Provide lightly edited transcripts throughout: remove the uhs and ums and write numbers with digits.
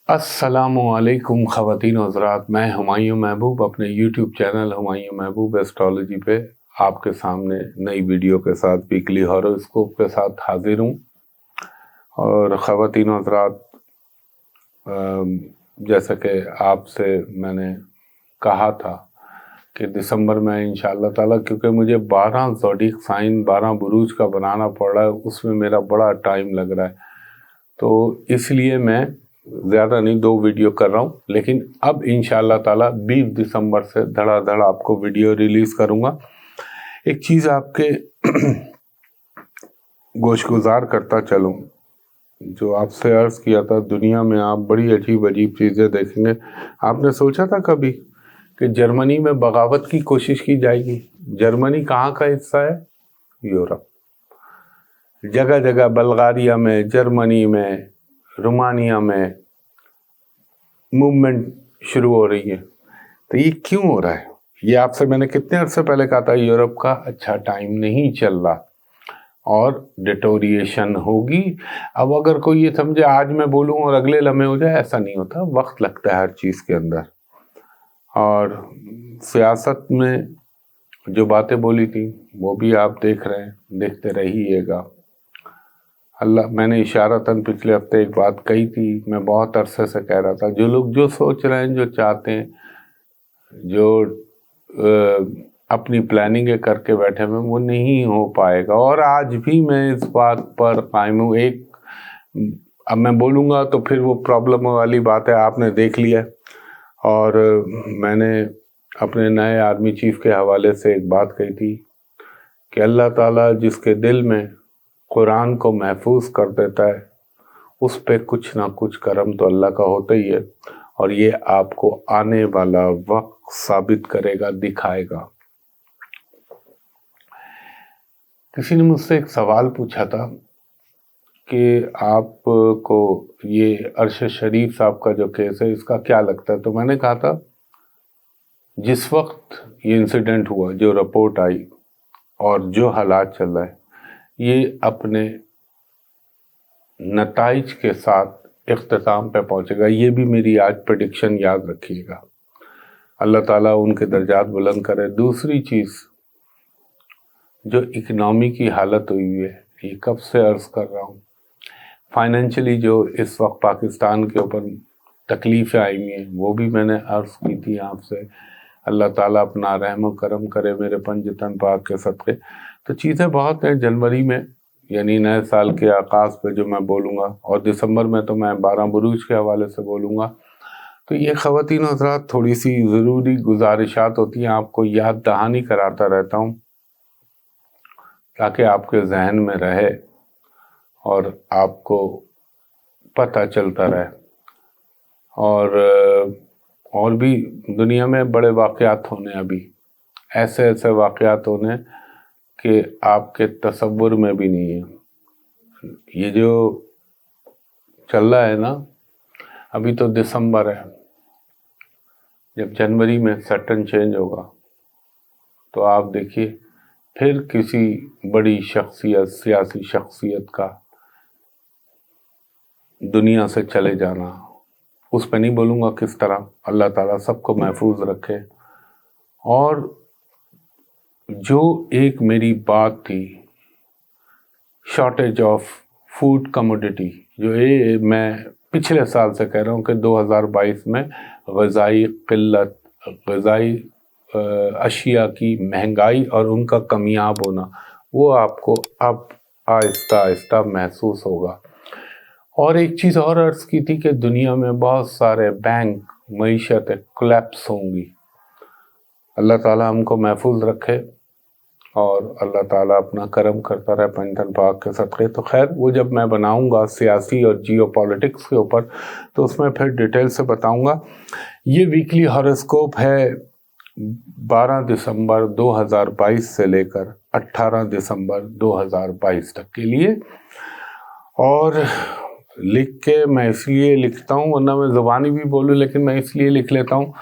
السلام علیکم خواتین و حضرات، میں ہمایوں محبوب اپنے یوٹیوب چینل ہمایوں محبوب ایسٹرالوجی پہ آپ کے سامنے نئی ویڈیو کے ساتھ ویکلی ہاروسکوپ کے ساتھ حاضر ہوں۔ اور خواتین و حضرات، جیسا کہ آپ سے میں نے کہا تھا کہ دسمبر میں انشاءاللہ تعالیٰ، کیونکہ مجھے 12 زوڈیک سائن 12 بروج کا بنانا پڑ رہا ہے، اس میں میرا بڑا ٹائم لگ رہا ہے، تو اس لیے میں زیادہ نہیں 2 ویڈیو کر رہا ہوں، لیکن اب انشاءاللہ تعالیٰ 20 دسمبر سے دھڑا دھڑ آپ کو ویڈیو ریلیز کروں گا۔ ایک چیز آپ کے گوشگزار کرتا چلوں، جو آپ سے عرض کیا تھا، دنیا میں آپ بڑی عجیب چیزیں دیکھیں گے۔ آپ نے سوچا تھا کبھی کہ جرمنی میں بغاوت کی کوشش کی جائے گی؟ جرمنی کہاں کا حصہ ہے؟ یورپ۔ جگہ جگہ بلغاریہ میں، جرمنی میں، رومانیہ میں موومنٹ شروع ہو رہی ہے۔ تو یہ کیوں ہو رہا ہے؟ یہ آپ سے میں نے کتنے عرصے پہلے کہا تھا، یورپ کا اچھا ٹائم نہیں چل رہا اور ڈیٹوریشن ہوگی۔ اب اگر کوئی یہ سمجھے آج میں بولوں اور اگلے لمحے ہو جائے، ایسا نہیں ہوتا، وقت لگتا ہے ہر چیز کے اندر۔ اور سیاست میں جو باتیں بولی تھی وہ بھی آپ دیکھ رہے ہیں، دیکھتے رہیے گا۔ میں نے اشارتاً پچھلے ہفتے ایک بات کہی تھی، میں بہت عرصے سے کہہ رہا تھا، جو لوگ جو سوچ رہے ہیں، جو چاہتے ہیں، جو اپنی پلاننگ کر کے بیٹھے ہوئے، وہ نہیں ہو پائے گا۔ اور آج بھی میں اس بات پر قائم ہوں۔ اب میں بولوں گا تو پھر وہ پرابلم والی بات ہے، آپ نے دیکھ لیا۔ اور میں نے اپنے نئے آرمی چیف کے حوالے سے ایک بات کہی تھی کہ اللہ تعالیٰ جس کے دل میں قرآن کو محفوظ کر دیتا ہے، اس پہ کچھ نہ کچھ کرم تو اللہ کا ہوتا ہی ہے، اور یہ آپ کو آنے والا وقت ثابت کرے گا، دکھائے گا۔ کسی نے مجھ سے ایک سوال پوچھا تھا کہ آپ کو یہ ارشد شریف صاحب کا جو کیس ہے، اس کا کیا لگتا ہے؟ تو میں نے کہا تھا، جس وقت یہ انسیڈنٹ ہوا، جو رپورٹ آئی اور جو حالات چل رہے ہیں، یہ اپنے نتائج کے ساتھ اختتام پہ پہنچے گا۔ یہ بھی میری آج پریڈکشن یاد رکھیے گا۔ اللہ تعالیٰ ان کے درجات بلند کرے۔ دوسری چیز، جو اکنامی کی حالت ہوئی ہے، یہ کب سے عرض کر رہا ہوں، فائنینشلی جو اس وقت پاکستان کے اوپر تکلیفیں آئی ہوئی ہیں، وہ بھی میں نے عرض کی تھی آپ سے۔ اللہ تعالیٰ اپنا رحم و کرم کرے میرے پنجتن پاک کے صدقے۔ تو چیزیں بہت ہیں جنوری میں، یعنی نئے سال کے آغاز پہ جو میں بولوں گا، اور دسمبر میں تو میں 12 بروج کے حوالے سے بولوں گا۔ تو یہ خواتین و حضرات تھوڑی سی ضروری گزارشات ہوتی ہیں، آپ کو یاد دہانی کراتا رہتا ہوں تاکہ آپ کے ذہن میں رہے اور آپ کو پتہ چلتا رہے۔ اور بھی دنیا میں بڑے واقعات ہونے، ابھی ایسے واقعات ہونے کہ آپ کے تصور میں بھی نہیں ہے۔ یہ جو چل رہا ہے نا، ابھی تو دسمبر ہے، جب جنوری میں سٹن چینج ہوگا تو آپ دیکھیے پھر کسی بڑی شخصیت، سیاسی شخصیت کا دنیا سے چلے جانا۔ اس پہ نہیں بولوں گا کس طرح، اللہ تعالیٰ سب کو محفوظ رکھے۔ اور جو ایک میری بات تھی، شارٹیج آف فوڈ کموڈیٹی، جو میں پچھلے سال سے کہہ رہا ہوں کہ 2022 میں غذائی قلت، غذائی اشیاء کی مہنگائی اور ان کا کمیاب ہونا، وہ آپ کو اب آہستہ آہستہ محسوس ہوگا۔ اور ایک چیز اور عرض کی تھی کہ دنیا میں بہت سارے بینک، معیشتیں کولیپس ہوں گی۔ اللہ تعالیٰ ہم کو محفوظ رکھے اور اللہ تعالیٰ اپنا کرم کرتا رہے پنجتن پاک کے صدقے۔ تو خیر، وہ جب میں بناؤں گا سیاسی اور جیو پالیٹکس کے اوپر، تو اس میں پھر ڈیٹیل سے بتاؤں گا۔ یہ ویکلی ہاروسکوپ ہے 12 دسمبر 2022 سے لے کر 18 دسمبر 2022 تک کے لیے۔ اور لکھ کے میں اس لیے لکھتا ہوں، ورنہ میں زبانی بھی بولوں، لیکن میں اس لیے لکھ لیتا ہوں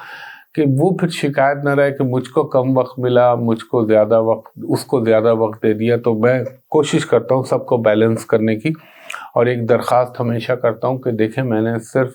کہ وہ پھر شکایت نہ رہے کہ مجھ کو کم وقت ملا، مجھ کو زیادہ وقت، اس کو زیادہ وقت دے دیا۔ تو میں کوشش کرتا ہوں سب کو بیلنس کرنے کی، اور ایک درخواست ہمیشہ کرتا ہوں کہ دیکھیں، میں نے صرف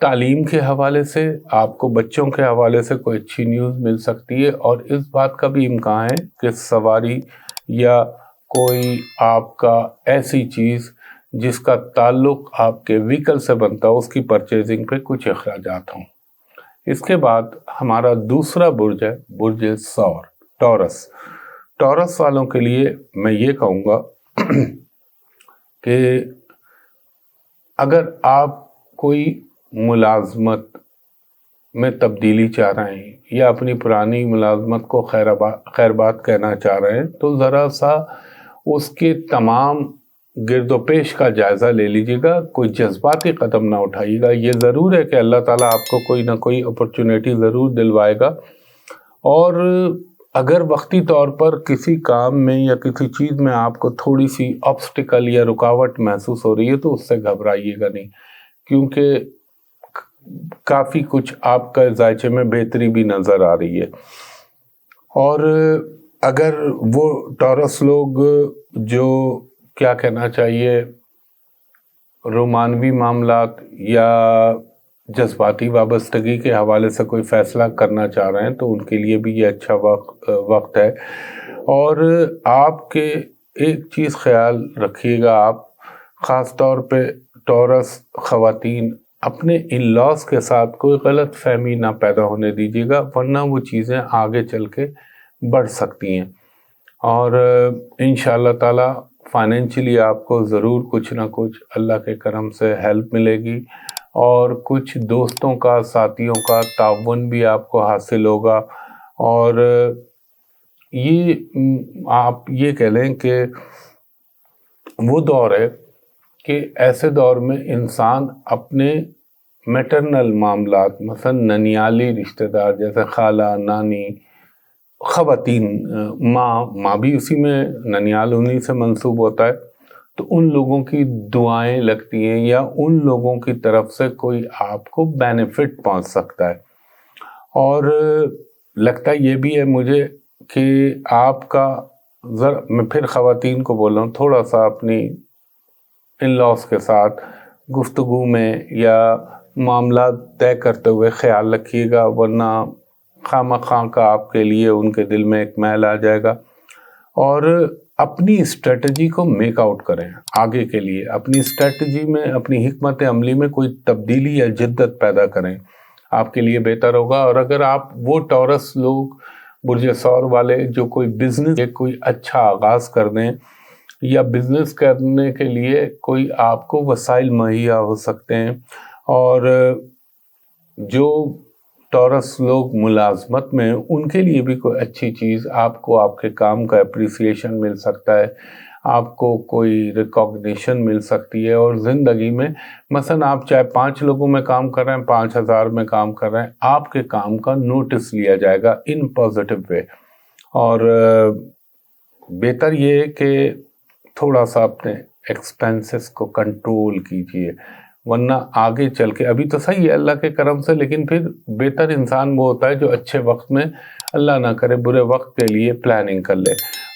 تعلیم کے حوالے سے آپ کو بچوں کے حوالے سے کوئی اچھی نیوز مل سکتی ہے، اور اس بات کا بھی امکان ہے کہ سواری یا کوئی آپ کا ایسی چیز جس کا تعلق آپ کے وہیکل سے بنتا ہو، اس کی پرچیزنگ پہ کچھ اخراجات ہوں۔ اس کے بعد ہمارا دوسرا برج ہے برج ثور، ٹورس۔ ٹورس والوں کے لیے میں یہ کہوں گا کہ اگر آپ کوئی ملازمت میں تبدیلی چاہ رہے ہیں یا اپنی پرانی ملازمت کو خیر بات کہنا چاہ رہے ہیں، تو ذرا سا اس کے تمام گرد و پیش کا جائزہ لے لیجیے گا، کوئی جذباتی قدم نہ اٹھائیے گا۔ یہ ضرور ہے کہ اللہ تعالیٰ آپ کو کوئی نہ کوئی اپرچونیٹی ضرور دلوائے گا، اور اگر وقتی طور پر کسی کام میں یا کسی چیز میں آپ کو تھوڑی سی آبسٹیکل یا رکاوٹ محسوس ہو رہی ہے تو اس سے گھبرائیے گا نہیں، کیونکہ کافی کچھ آپ کا ذائچے میں بہتری بھی نظر آ رہی ہے۔ اور اگر وہ ٹورس لوگ جو کیا کہنا چاہیے رومانوی معاملات یا جذباتی وابستگی کے حوالے سے کوئی فیصلہ کرنا چاہ رہے ہیں تو ان کے لیے بھی یہ اچھا وقت ہے۔ اور آپ کے ایک چیز خیال رکھیے گا، آپ خاص طور پہ ٹورس خواتین اپنے ان لاز کے ساتھ کوئی غلط فہمی نہ پیدا ہونے دیجیے گا، ورنہ وہ چیزیں آگے چل کے بڑھ سکتی ہیں۔ اور انشاءاللہ تعالی فائنینشلی آپ کو ضرور کچھ نہ کچھ اللہ کے کرم سے ہیلپ ملے گی، اور کچھ دوستوں کا، ساتھیوں کا تعاون بھی آپ کو حاصل ہوگا۔ اور یہ آپ یہ کہہ لیں کہ وہ دور ہے کہ ایسے دور میں انسان اپنے میٹرنل معاملات، مثلا ننیالی رشتہ دار جیسے خالہ، نانی، خواتین، ماں بھی اسی میں ننیال انہی سے منسوب ہوتا ہے، تو ان لوگوں کی دعائیں لگتی ہیں یا ان لوگوں کی طرف سے کوئی آپ کو بینیفٹ پہنچ سکتا ہے۔ اور لگتا یہ بھی ہے مجھے کہ آپ کا میں پھر خواتین کو بول رہا ہوں، تھوڑا سا اپنی ان لاس کے ساتھ گفتگو میں یا معاملات طے کرتے ہوئے خیال رکھیے گا، ورنہ خواہ کا آپ کے لیے ان کے دل میں ایک میل آ جائے گا۔ اور اپنی اسٹریٹجی کو میک آؤٹ کریں آگے کے لیے، اپنی اسٹریٹجی میں، اپنی حکمت عملی میں کوئی تبدیلی یا جدت پیدا کریں، آپ کے لیے بہتر ہوگا۔ اور اگر آپ وہ ٹورس لوگ برج ثور والے جو کوئی بزنس یا کوئی اچھا آغاز کر دیں یا بزنس کرنے کے لیے کوئی آپ کو وسائل مہیا ہو سکتے ہیں، اور جو ٹورس لوگ ملازمت میں ان کے لیے بھی کوئی اچھی چیز، آپ کو آپ کے کام کا اپریسیشن مل سکتا ہے، آپ کو کوئی ریکاگنیشن مل سکتی ہے، اور زندگی میں مثلا آپ چاہے 5 لوگوں میں کام کر رہے ہیں، 5000 میں کام کر رہے ہیں، آپ کے کام کا نوٹس لیا جائے گا ان پازیٹیو وے۔ اور بہتر یہ ہے کہ تھوڑا سا اپنے ایکسپینسز کو کنٹرول کیجئے، ورنہ آگے چل کے، ابھی تو صحیح ہے اللہ کے کرم سے، لیکن پھر بہتر انسان وہ ہوتا ہے جو اچھے وقت میں، اللہ نہ کرے برے وقت کے لیے پلاننگ کر لے۔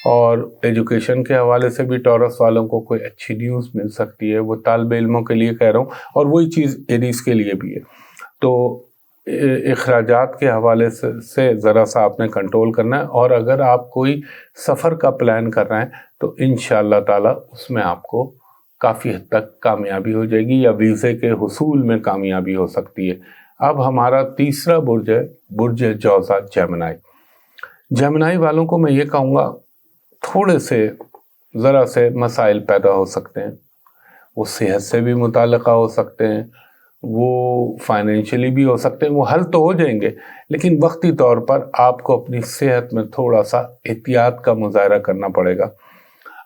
اور ایجوکیشن کے حوالے سے بھی ٹورس والوں کو کوئی اچھی نیوز مل سکتی ہے، وہ طالب علموں کے لیے کہہ رہا ہوں، اور وہی چیز ایریز کے لیے بھی ہے۔ تو اخراجات کے حوالے سے ذرا سا آپ نے کنٹرول کرنا ہے، اور اگر آپ کوئی سفر کا پلان کر رہے ہیں تو انشاءاللہ تعالی اس میں آپ کو کافی حد تک کامیابی ہو جائے گی، یا ویزے کے حصول میں کامیابی ہو سکتی ہے۔ اب ہمارا تیسرا برج ہے برج جوزا، جیمنائی۔ جیمنائی والوں کو میں یہ کہوں گا تھوڑے سے ذرا سے مسائل پیدا ہو سکتے ہیں، وہ صحت سے بھی متعلقہ ہو سکتے ہیں، وہ فائنینشلی بھی ہو سکتے ہیں، وہ حل تو ہو جائیں گے، لیکن وقتی طور پر آپ کو اپنی صحت میں تھوڑا سا احتیاط کا مظاہرہ کرنا پڑے گا۔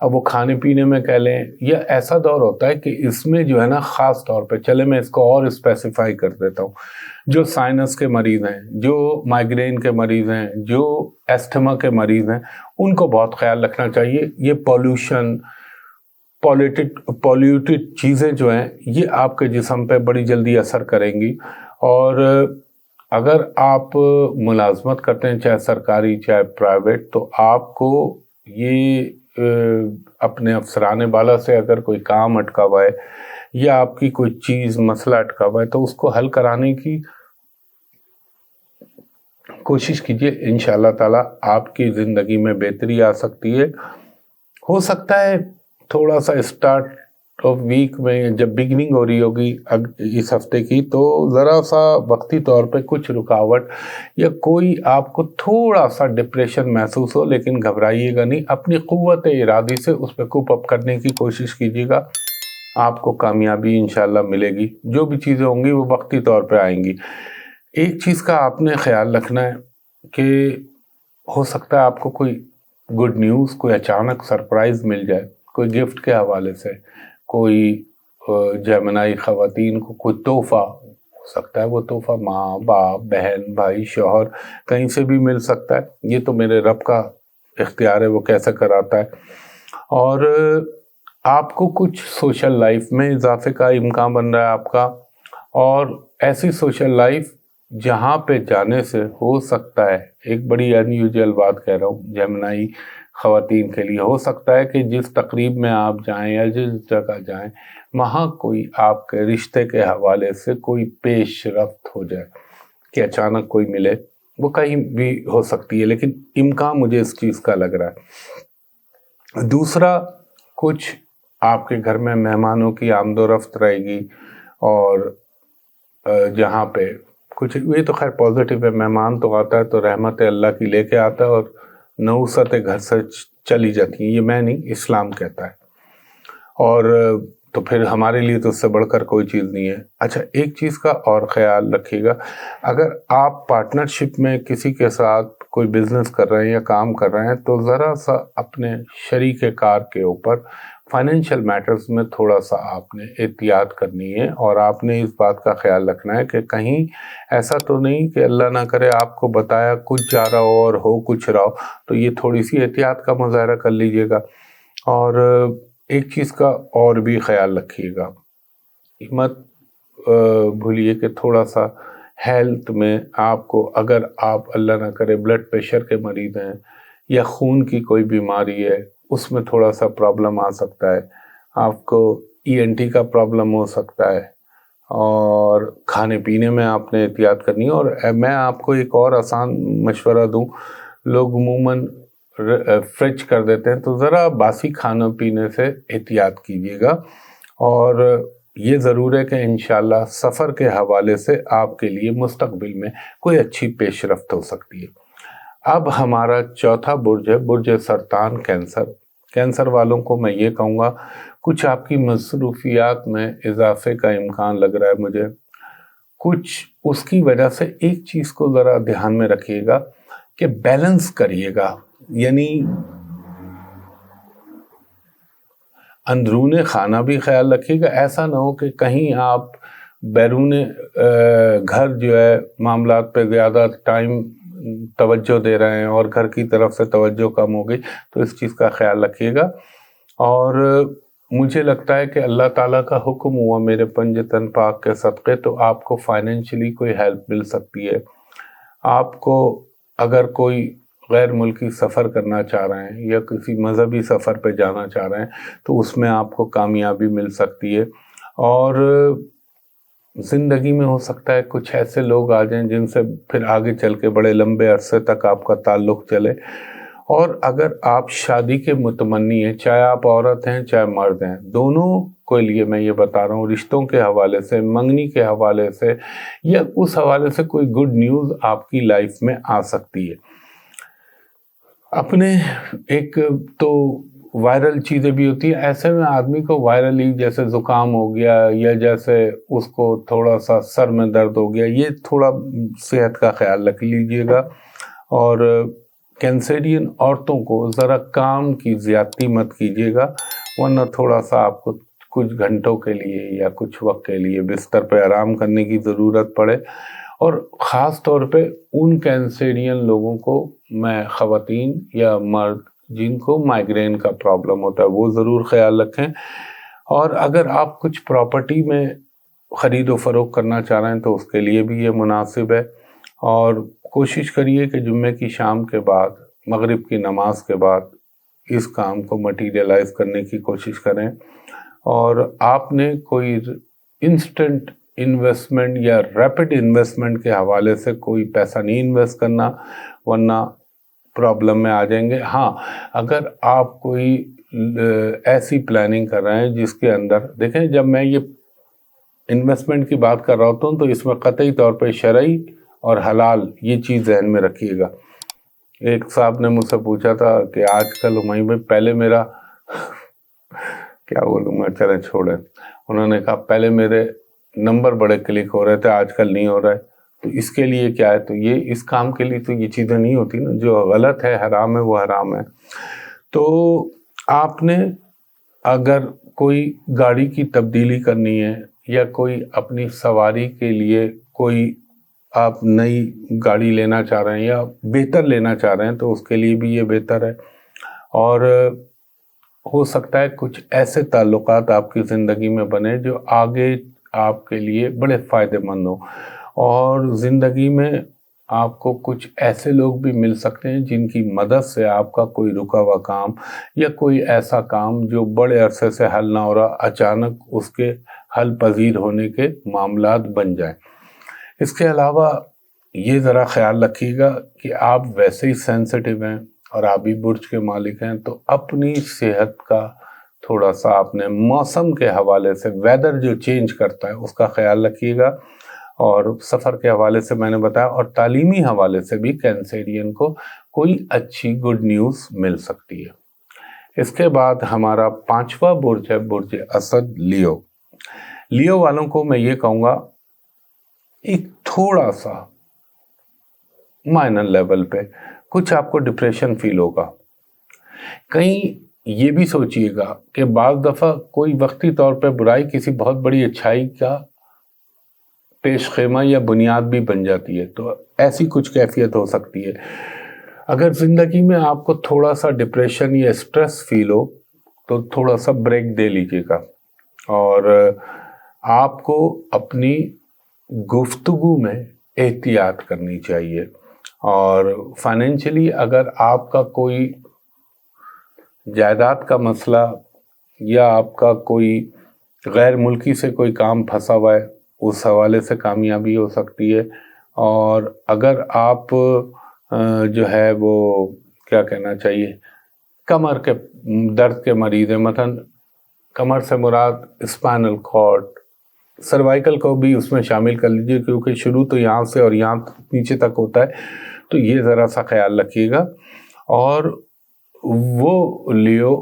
اب وہ کھانے پینے میں کہہ لیں، یہ ایسا دور ہوتا ہے کہ اس میں جو ہے نا، خاص طور پہ چلے میں اس کو اور اسپیسیفائی کر دیتا ہوں، جو سائنس کے مریض ہیں، جو مائیگرین کے مریض ہیں، جو ایسٹھما کے مریض ہیں، ان کو بہت خیال رکھنا چاہیے۔ یہ پولوشن، پولیوٹڈ چیزیں جو ہیں، یہ آپ کے جسم پہ بڑی جلدی اثر کریں گی۔ اور اگر آپ ملازمت کرتے ہیں، چاہے سرکاری چاہے پرائیویٹ، تو آپ کو یہ اپنے افسران بالا سے اگر کوئی کام اٹکا ہوا ہے یا آپ کی کوئی چیز مسئلہ اٹکا ہوا ہے تو اس کو حل کرانے کی کوشش کیجیے. انشاءاللہ تعالی آپ کی زندگی میں بہتری آ سکتی ہے. ہو سکتا ہے تھوڑا سا اسٹارٹ آف ویک میں جب بگننگ ہو رہی ہوگی اس ہفتے کی تو ذرا سا وقتی طور پہ کچھ رکاوٹ یا کوئی آپ کو تھوڑا سا ڈپریشن محسوس ہو، لیکن گھبرائیے گا نہیں. اپنی قوت ارادی سے اس پہ کوپ اپ کرنے کی کوشش کیجیے گا. آپ کو کامیابی انشاءاللہ ملے گی. جو بھی چیزیں ہوں گی وہ وقتی طور پہ آئیں گی. ایک چیز کا آپ نے خیال رکھنا ہے کہ ہو سکتا ہے آپ کو کوئی گڈ نیوز، کوئی اچانک سرپرائز مل جائے، کوئی گفٹ کے حوالے سے، کوئی جیمنائی خواتین کو کوئی تحفہ ہو سکتا ہے. وہ تحفہ ماں باپ بہن بھائی شوہر کہیں سے بھی مل سکتا ہے. یہ تو میرے رب کا اختیار ہے وہ کیسے کراتا ہے. اور آپ کو کچھ سوشل لائف میں اضافے کا امکان بن رہا ہے آپ کا، اور ایسی سوشل لائف جہاں پہ جانے سے ہو سکتا ہے، ایک بڑی انیوزل بات کہہ رہا ہوں جیمنائی خواتین کے لیے، ہو سکتا ہے کہ جس تقریب میں آپ جائیں یا جس جگہ جائیں وہاں کوئی آپ کے رشتے کے حوالے سے کوئی پیش رفت ہو جائے کہ اچانک کوئی ملے. وہ کہیں بھی ہو سکتی ہے لیکن امکان مجھے اس چیز کا لگ رہا ہے. دوسرا، کچھ آپ کے گھر میں مہمانوں کی آمد و رفت رہے گی، اور جہاں پہ کچھ یہ تو خیر پازیٹیو ہے. مہمان تو آتا ہے تو رحمت اللہ کی لے کے آتا ہے اور نحوست گھر سے چلی جاتی ہیں. یہ میں نہیں، اسلام کہتا ہے. اور تو پھر ہمارے لیے تو اس سے بڑھ کر کوئی چیز نہیں ہے. اچھا، ایک چیز کا اور خیال رکھیے گا، اگر آپ پارٹنرشپ میں کسی کے ساتھ کوئی بزنس کر رہے ہیں یا کام کر رہے ہیں تو ذرا سا اپنے شریک کار کے اوپر فائنینشیل میٹرز میں تھوڑا سا آپ نے احتیاط کرنی ہے. اور آپ نے اس بات کا خیال رکھنا ہے کہ کہیں ایسا تو نہیں کہ اللہ نہ کرے آپ کو بتایا کچھ جا رہا ہو اور ہو کچھ رہا ہو. تو یہ تھوڑی سی احتیاط کا مظاہرہ کر لیجئے گا. اور ایک چیز کا اور بھی خیال رکھیے گا، مت بھولیے کہ تھوڑا سا ہیلتھ میں آپ کو، اگر آپ اللہ نہ کرے بلڈ پریشر کے مریض ہیں یا خون کی کوئی بیماری ہے، اس میں تھوڑا سا پرابلم آ سکتا ہے. آپ کو ENT کا پرابلم ہو سکتا ہے. اور کھانے پینے میں آپ نے احتیاط کرنی ہے. اور میں آپ کو ایک اور آسان مشورہ دوں، لوگ عموماً فریج کر دیتے ہیں، تو ذرا باسی کھانا پینے سے احتیاط کیجیے گا. اور یہ ضرور ہے کہ انشاءاللہ سفر کے حوالے سے آپ کے لیے مستقبل میں کوئی اچھی پیش رفت ہو سکتی ہے. اب ہمارا چوتھا برج ہے برج سرطان کینسر. کینسر والوں کو میں یہ کہوں گا کچھ آپ کی مصروفیات میں اضافے کا امکان لگ رہا ہے مجھے. کچھ اس کی وجہ سے ایک چیز کو ذرا دھیان میں رکھیے گا کہ بیلنس کریے گا. یعنی اندرون خانہ بھی خیال رکھیے گا. ایسا نہ ہو کہ کہیں آپ بیرون گھر جو ہے معاملات پہ زیادہ ٹائم توجہ دے رہے ہیں اور گھر کی طرف سے توجہ کم ہو گئی، تو اس چیز کا خیال رکھیے گا. اور مجھے لگتا ہے کہ اللہ تعالیٰ کا حکم ہوا میرے پنجتن پاک کے صدقے تو آپ کو فائنینشلی کوئی ہیلپ مل سکتی ہے. آپ کو اگر کوئی غیر ملکی سفر کرنا چاہ رہے ہیں یا کسی مذہبی سفر پہ جانا چاہ رہے ہیں تو اس میں آپ کو کامیابی مل سکتی ہے. اور زندگی میں ہو سکتا ہے کچھ ایسے لوگ آ جائیں جن سے پھر آگے چل کے بڑے لمبے عرصے تک آپ کا تعلق چلے. اور اگر آپ شادی کے متمنی ہیں، چاہے آپ عورت ہیں چاہے مرد ہیں، دونوں کے لیے میں یہ بتا رہا ہوں، رشتوں کے حوالے سے، منگنی کے حوالے سے یا اس حوالے سے کوئی گڈ نیوز آپ کی لائف میں آ سکتی ہے. اپنے ایک تو وائرل چیزیں بھی ہوتی ہیں، ایسے میں آدمی کو وائرلی جیسے زکام ہو گیا یا جیسے اس کو تھوڑا سا سر میں درد ہو گیا، یہ تھوڑا صحت کا خیال رکھ لیجئے گا. اور کینسرین عورتوں کو ذرا کام کی زیادتی مت کیجیے گا، ورنہ تھوڑا سا آپ کو کچھ گھنٹوں کے لیے یا کچھ وقت کے لیے بستر پہ آرام کرنے کی ضرورت پڑے. اور خاص طور پہ ان کینسرین لوگوں کو، میں خواتین یا مرد جن کو مائیگرین کا پرابلم ہوتا ہے وہ ضرور خیال رکھیں. اور اگر آپ کچھ پراپرٹی میں خرید و فروخت کرنا چاہ رہے ہیں تو اس کے لیے بھی یہ مناسب ہے. اور کوشش کریے کہ جمعے کی شام کے بعد، مغرب کی نماز کے بعد اس کام کو مٹیریلائز کرنے کی کوشش کریں. اور آپ نے کوئی انسٹنٹ انویسٹمنٹ یا ریپڈ انویسٹمنٹ کے حوالے سے کوئی پیسہ نہیں انویسٹ کرنا، ورنہ پرابلم میں آ جائیں گے۔ ہاں، اگر آپ کوئی ایسی پلاننگ کر رہے ہیں جس کے اندر، دیکھیں جب میں یہ انویسٹمنٹ کی بات کر رہا ہوتا ہوں تو اس میں قطعی طور پہ شرعی اور حلال یہ چیز ذہن میں رکھیے گا۔ ایک صاحب نے مجھ سے پوچھا تھا کہ آج کل ہمیں میں پہلے میرا کیا بولوں گا، چلیں چھوڑیں، انہوں نے کہا پہلے میرے نمبر بڑے کلک ہو رہے تھے، آج کل نہیں ہو رہا ہے، تو اس کے لیے کیا ہے؟ تو یہ اس کام کے لیے تو یہ چیزیں نہیں ہوتی نا، جو غلط ہے، حرام ہے، وہ حرام ہے۔ تو آپ نے اگر کوئی گاڑی کی تبدیلی کرنی ہے یا کوئی اپنی سواری کے لیے کوئی آپ نئی گاڑی لینا چاہ رہے ہیں یا بہتر لینا چاہ رہے ہیں تو اس کے لیے بھی یہ بہتر ہے۔ اور ہو سکتا ہے کچھ ایسے تعلقات آپ کی زندگی میں بنے جو آگے آپ کے لیے بڑے فائدہ مند ہوں، اور زندگی میں آپ کو کچھ ایسے لوگ بھی مل سکتے ہیں جن کی مدد سے آپ کا کوئی رکا ہوا کام یا کوئی ایسا کام جو بڑے عرصے سے حل نہ ہو رہا، اچانک اس کے حل پذیر ہونے کے معاملات بن جائیں۔ اس کے علاوہ یہ ذرا خیال رکھیے گا کہ آپ ویسے ہی سینسٹیو ہیں اور آبی برج کے مالک ہیں، تو اپنی صحت کا تھوڑا سا آپ نے موسم کے حوالے سے، ویدر جو چینج کرتا ہے اس کا خیال رکھیے گا، اور سفر کے حوالے سے میں نے بتایا، اور تعلیمی حوالے سے بھی کینسیرین کو کوئی اچھی گڈ نیوز مل سکتی ہے۔ اس کے بعد ہمارا 5واں برج ہے برج اسد، لیو۔ لیو والوں کو میں یہ کہوں گا ایک تھوڑا سا مائنر لیول پہ کچھ آپ کو ڈپریشن فیل ہوگا۔ کہیں یہ بھی سوچئے گا کہ بعض دفعہ کوئی وقتی طور پہ برائی کسی بہت بڑی اچھائی کا پیش خیمہ یا بنیاد بھی بن جاتی ہے، تو ایسی کچھ کیفیت ہو سکتی ہے۔ اگر زندگی میں آپ کو تھوڑا سا ڈپریشن یا اسٹریس فیل ہو تو تھوڑا سا بریک دے لیجیے گا، اور آپ کو اپنی گفتگو میں احتیاط کرنی چاہیے۔ اور فائنینشلی اگر آپ کا کوئی جائیداد کا مسئلہ یا آپ کا کوئی غیر ملکی سے کوئی کام پھنسا ہوا ہے، اس حوالے سے کامیابی ہو سکتی ہے۔ اور اگر آپ جو ہے وہ کیا کہنا چاہیے، کمر کے درد کے مریض ہیں، مثلا کمر سے مراد اسپائنل کارڈ، سروائیکل کو بھی اس میں شامل کر لیجئے، کیونکہ شروع تو یہاں سے اور یہاں نیچے تک ہوتا ہے، تو یہ ذرا سا خیال رکھیے گا۔ اور وہ لیو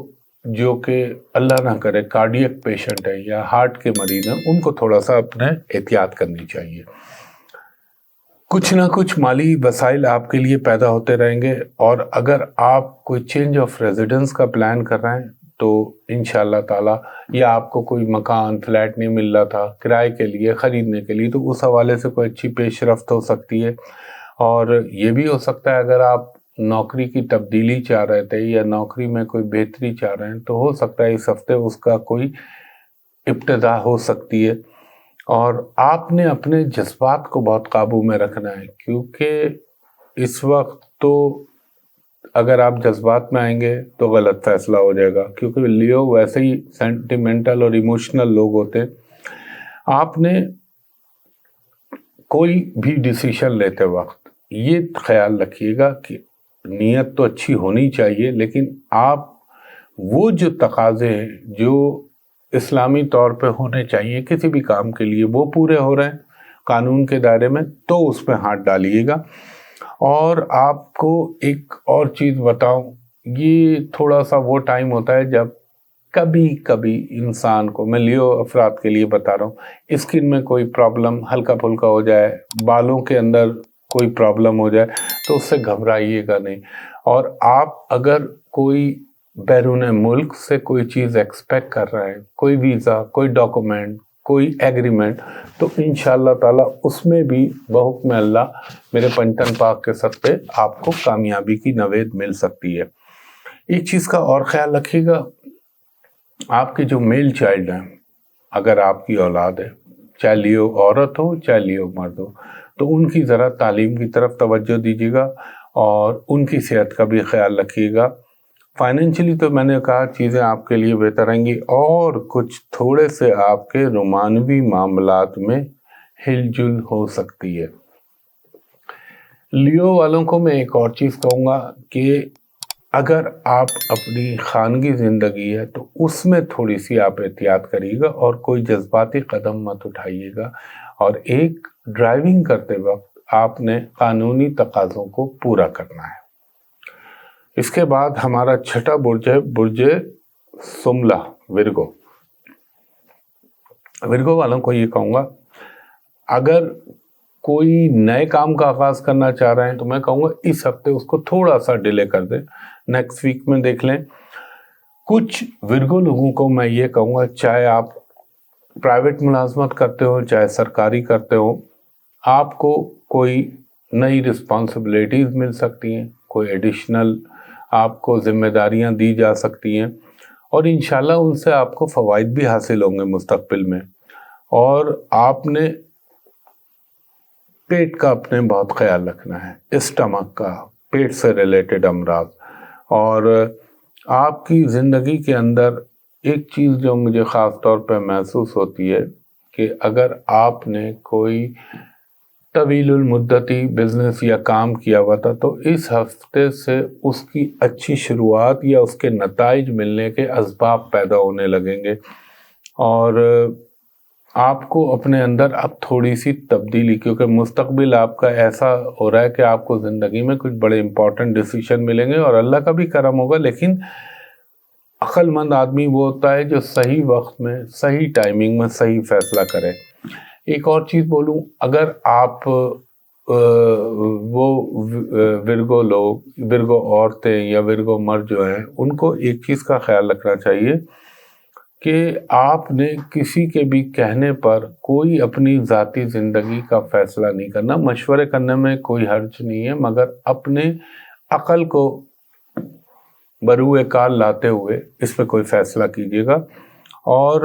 جو کہ اللہ نہ کرے کارڈیک پیشنٹ ہے یا ہارٹ کے مریض ہیں، ان کو تھوڑا سا اپنے احتیاط کرنی چاہیے۔ کچھ نہ کچھ مالی وسائل آپ کے لیے پیدا ہوتے رہیں گے، اور اگر آپ کوئی چینج آف ریزیڈنس کا پلان کر رہے ہیں تو انشاءاللہ تعالی، یا آپ کو کوئی مکان فلیٹ نہیں مل رہا تھا کرائے کے لیے، خریدنے کے لیے، تو اس حوالے سے کوئی اچھی پیش رفت ہو سکتی ہے۔ اور یہ بھی ہو سکتا ہے اگر آپ نوکری کی تبدیلی چاہ رہے تھے یا نوکری میں کوئی بہتری چاہ رہے ہیں، تو ہو سکتا ہے اس ہفتے اس کا کوئی ابتدا ہو سکتی ہے۔ اور آپ نے اپنے جذبات کو بہت قابو میں رکھنا ہے، کیونکہ اس وقت تو اگر آپ جذبات میں آئیں گے تو غلط فیصلہ ہو جائے گا، کیونکہ لیو ویسے ہی سینٹیمنٹل اور ایموشنل لوگ ہوتے ہیں۔ آپ نے کوئی بھی ڈیسیشن لیتے وقت یہ خیال رکھیے گا کہ نیت تو اچھی ہونی چاہیے، لیکن آپ وہ جو تقاضے ہیں جو اسلامی طور پہ ہونے چاہیے کسی بھی کام کے لیے، وہ پورے ہو رہے ہیں قانون کے دائرے میں، تو اس پہ ہاتھ ڈالیے گا۔ اور آپ کو ایک اور چیز بتاؤں، یہ تھوڑا سا وہ ٹائم ہوتا ہے جب کبھی کبھی انسان کو، میں لیو افراد کے لیے بتا رہا ہوں، اسکن میں کوئی پرابلم ہلکا پھلکا ہو جائے، بالوں کے اندر کوئی پرابلم ہو جائے، تو اس سے گھبرائیے گا نہیں۔ اور آپ اگر کوئی بیرون ملک سے کوئی چیز ایکسپیکٹ کر رہے ہیں، کوئی ویزا، کوئی ڈاکومنٹ، کوئی ایگریمنٹ، تو انشاءاللہ تعالی اس میں بھی بحکم اللہ میرے پنجتن پاک کے صدقے آپ کو کامیابی کی نوید مل سکتی ہے۔ ایک چیز کا اور خیال رکھیے گا، آپ کے جو میل چائلڈ ہیں، اگر آپ کی اولاد ہے، چاہے لیو عورت ہو چاہے لیو مرد ہو، تو ان کی ذرا تعلیم کی طرف توجہ دیجیے گا، اور ان کی صحت کا بھی خیال رکھیے گا۔ فائنینشلی تو میں نے کہا چیزیں آپ کے لیے بہتر آئیں گی، اور کچھ تھوڑے سے آپ کے رومانوی معاملات میں ہل جل ہو سکتی ہے۔ لیو والوں کو میں ایک اور چیز کہوں گا کہ اگر آپ اپنی خانگی زندگی ہے تو اس میں تھوڑی سی آپ احتیاط کریے گا اور کوئی جذباتی قدم مت اٹھائیے گا، اور ایک ڈرائیونگ کرتے وقت آپ نے قانونی تقاضوں کو پورا کرنا ہے۔ اس کے بعد ہمارا چھٹا برج ہے برج سملہ، ورگو۔ ورگو والوں کو یہ کہوں گا اگر کوئی نئے کام کا آغاز کرنا چاہ رہے ہیں تو میں کہوں گا اس ہفتے اس کو تھوڑا سا ڈیلے کر دیں، نیکسٹ ویک میں دیکھ لیں۔ کچھ ورگو لوگوں کو میں یہ کہوں گا چاہے آپ پرائیویٹ ملازمت کرتے ہو چاہے سرکاری کرتے ہو، آپ کو کوئی نئی رسپانسبلٹیز مل سکتی ہیں، کوئی ایڈیشنل آپ کو ذمہ داریاں دی جا سکتی ہیں، اور انشاءاللہ ان سے آپ کو فوائد بھی حاصل ہوں گے مستقبل میں۔ اور آپ نے پیٹ کا اپنے بہت خیال رکھنا ہے، اسٹمک کا، پیٹ سے ریلیٹڈ امراض۔ اور آپ کی زندگی کے اندر ایک چیز جو مجھے خاص طور پہ محسوس ہوتی ہے کہ اگر آپ نے کوئی طویل المدتی بزنس یا کام کیا ہوا تھا تو اس ہفتے سے اس کی اچھی شروعات یا اس کے نتائج ملنے کے اسباب پیدا ہونے لگیں گے، اور آپ کو اپنے اندر اب تھوڑی سی تبدیلی، کیونکہ مستقبل آپ کا ایسا ہو رہا ہے کہ آپ کو زندگی میں کچھ بڑے امپورٹنٹ ڈیسیشن ملیں گے اور اللہ کا بھی کرم ہوگا، لیکن عقل مند آدمی وہ ہوتا ہے جو صحیح وقت میں صحیح ٹائمنگ میں صحیح فیصلہ کرے۔ ایک اور چیز بولوں، اگر آپ وہ ورگو لوگ، ورگو عورتیں یا ورگو مرد جو ہیں، ان کو ایک چیز کا خیال رکھنا چاہیے کہ آپ نے کسی کے بھی کہنے پر کوئی اپنی ذاتی زندگی کا فیصلہ نہیں کرنا۔ مشورے کرنے میں کوئی حرج نہیں ہے، مگر اپنے عقل کو بروئے کار لاتے ہوئے اس پہ کوئی فیصلہ کیجیے گا۔ اور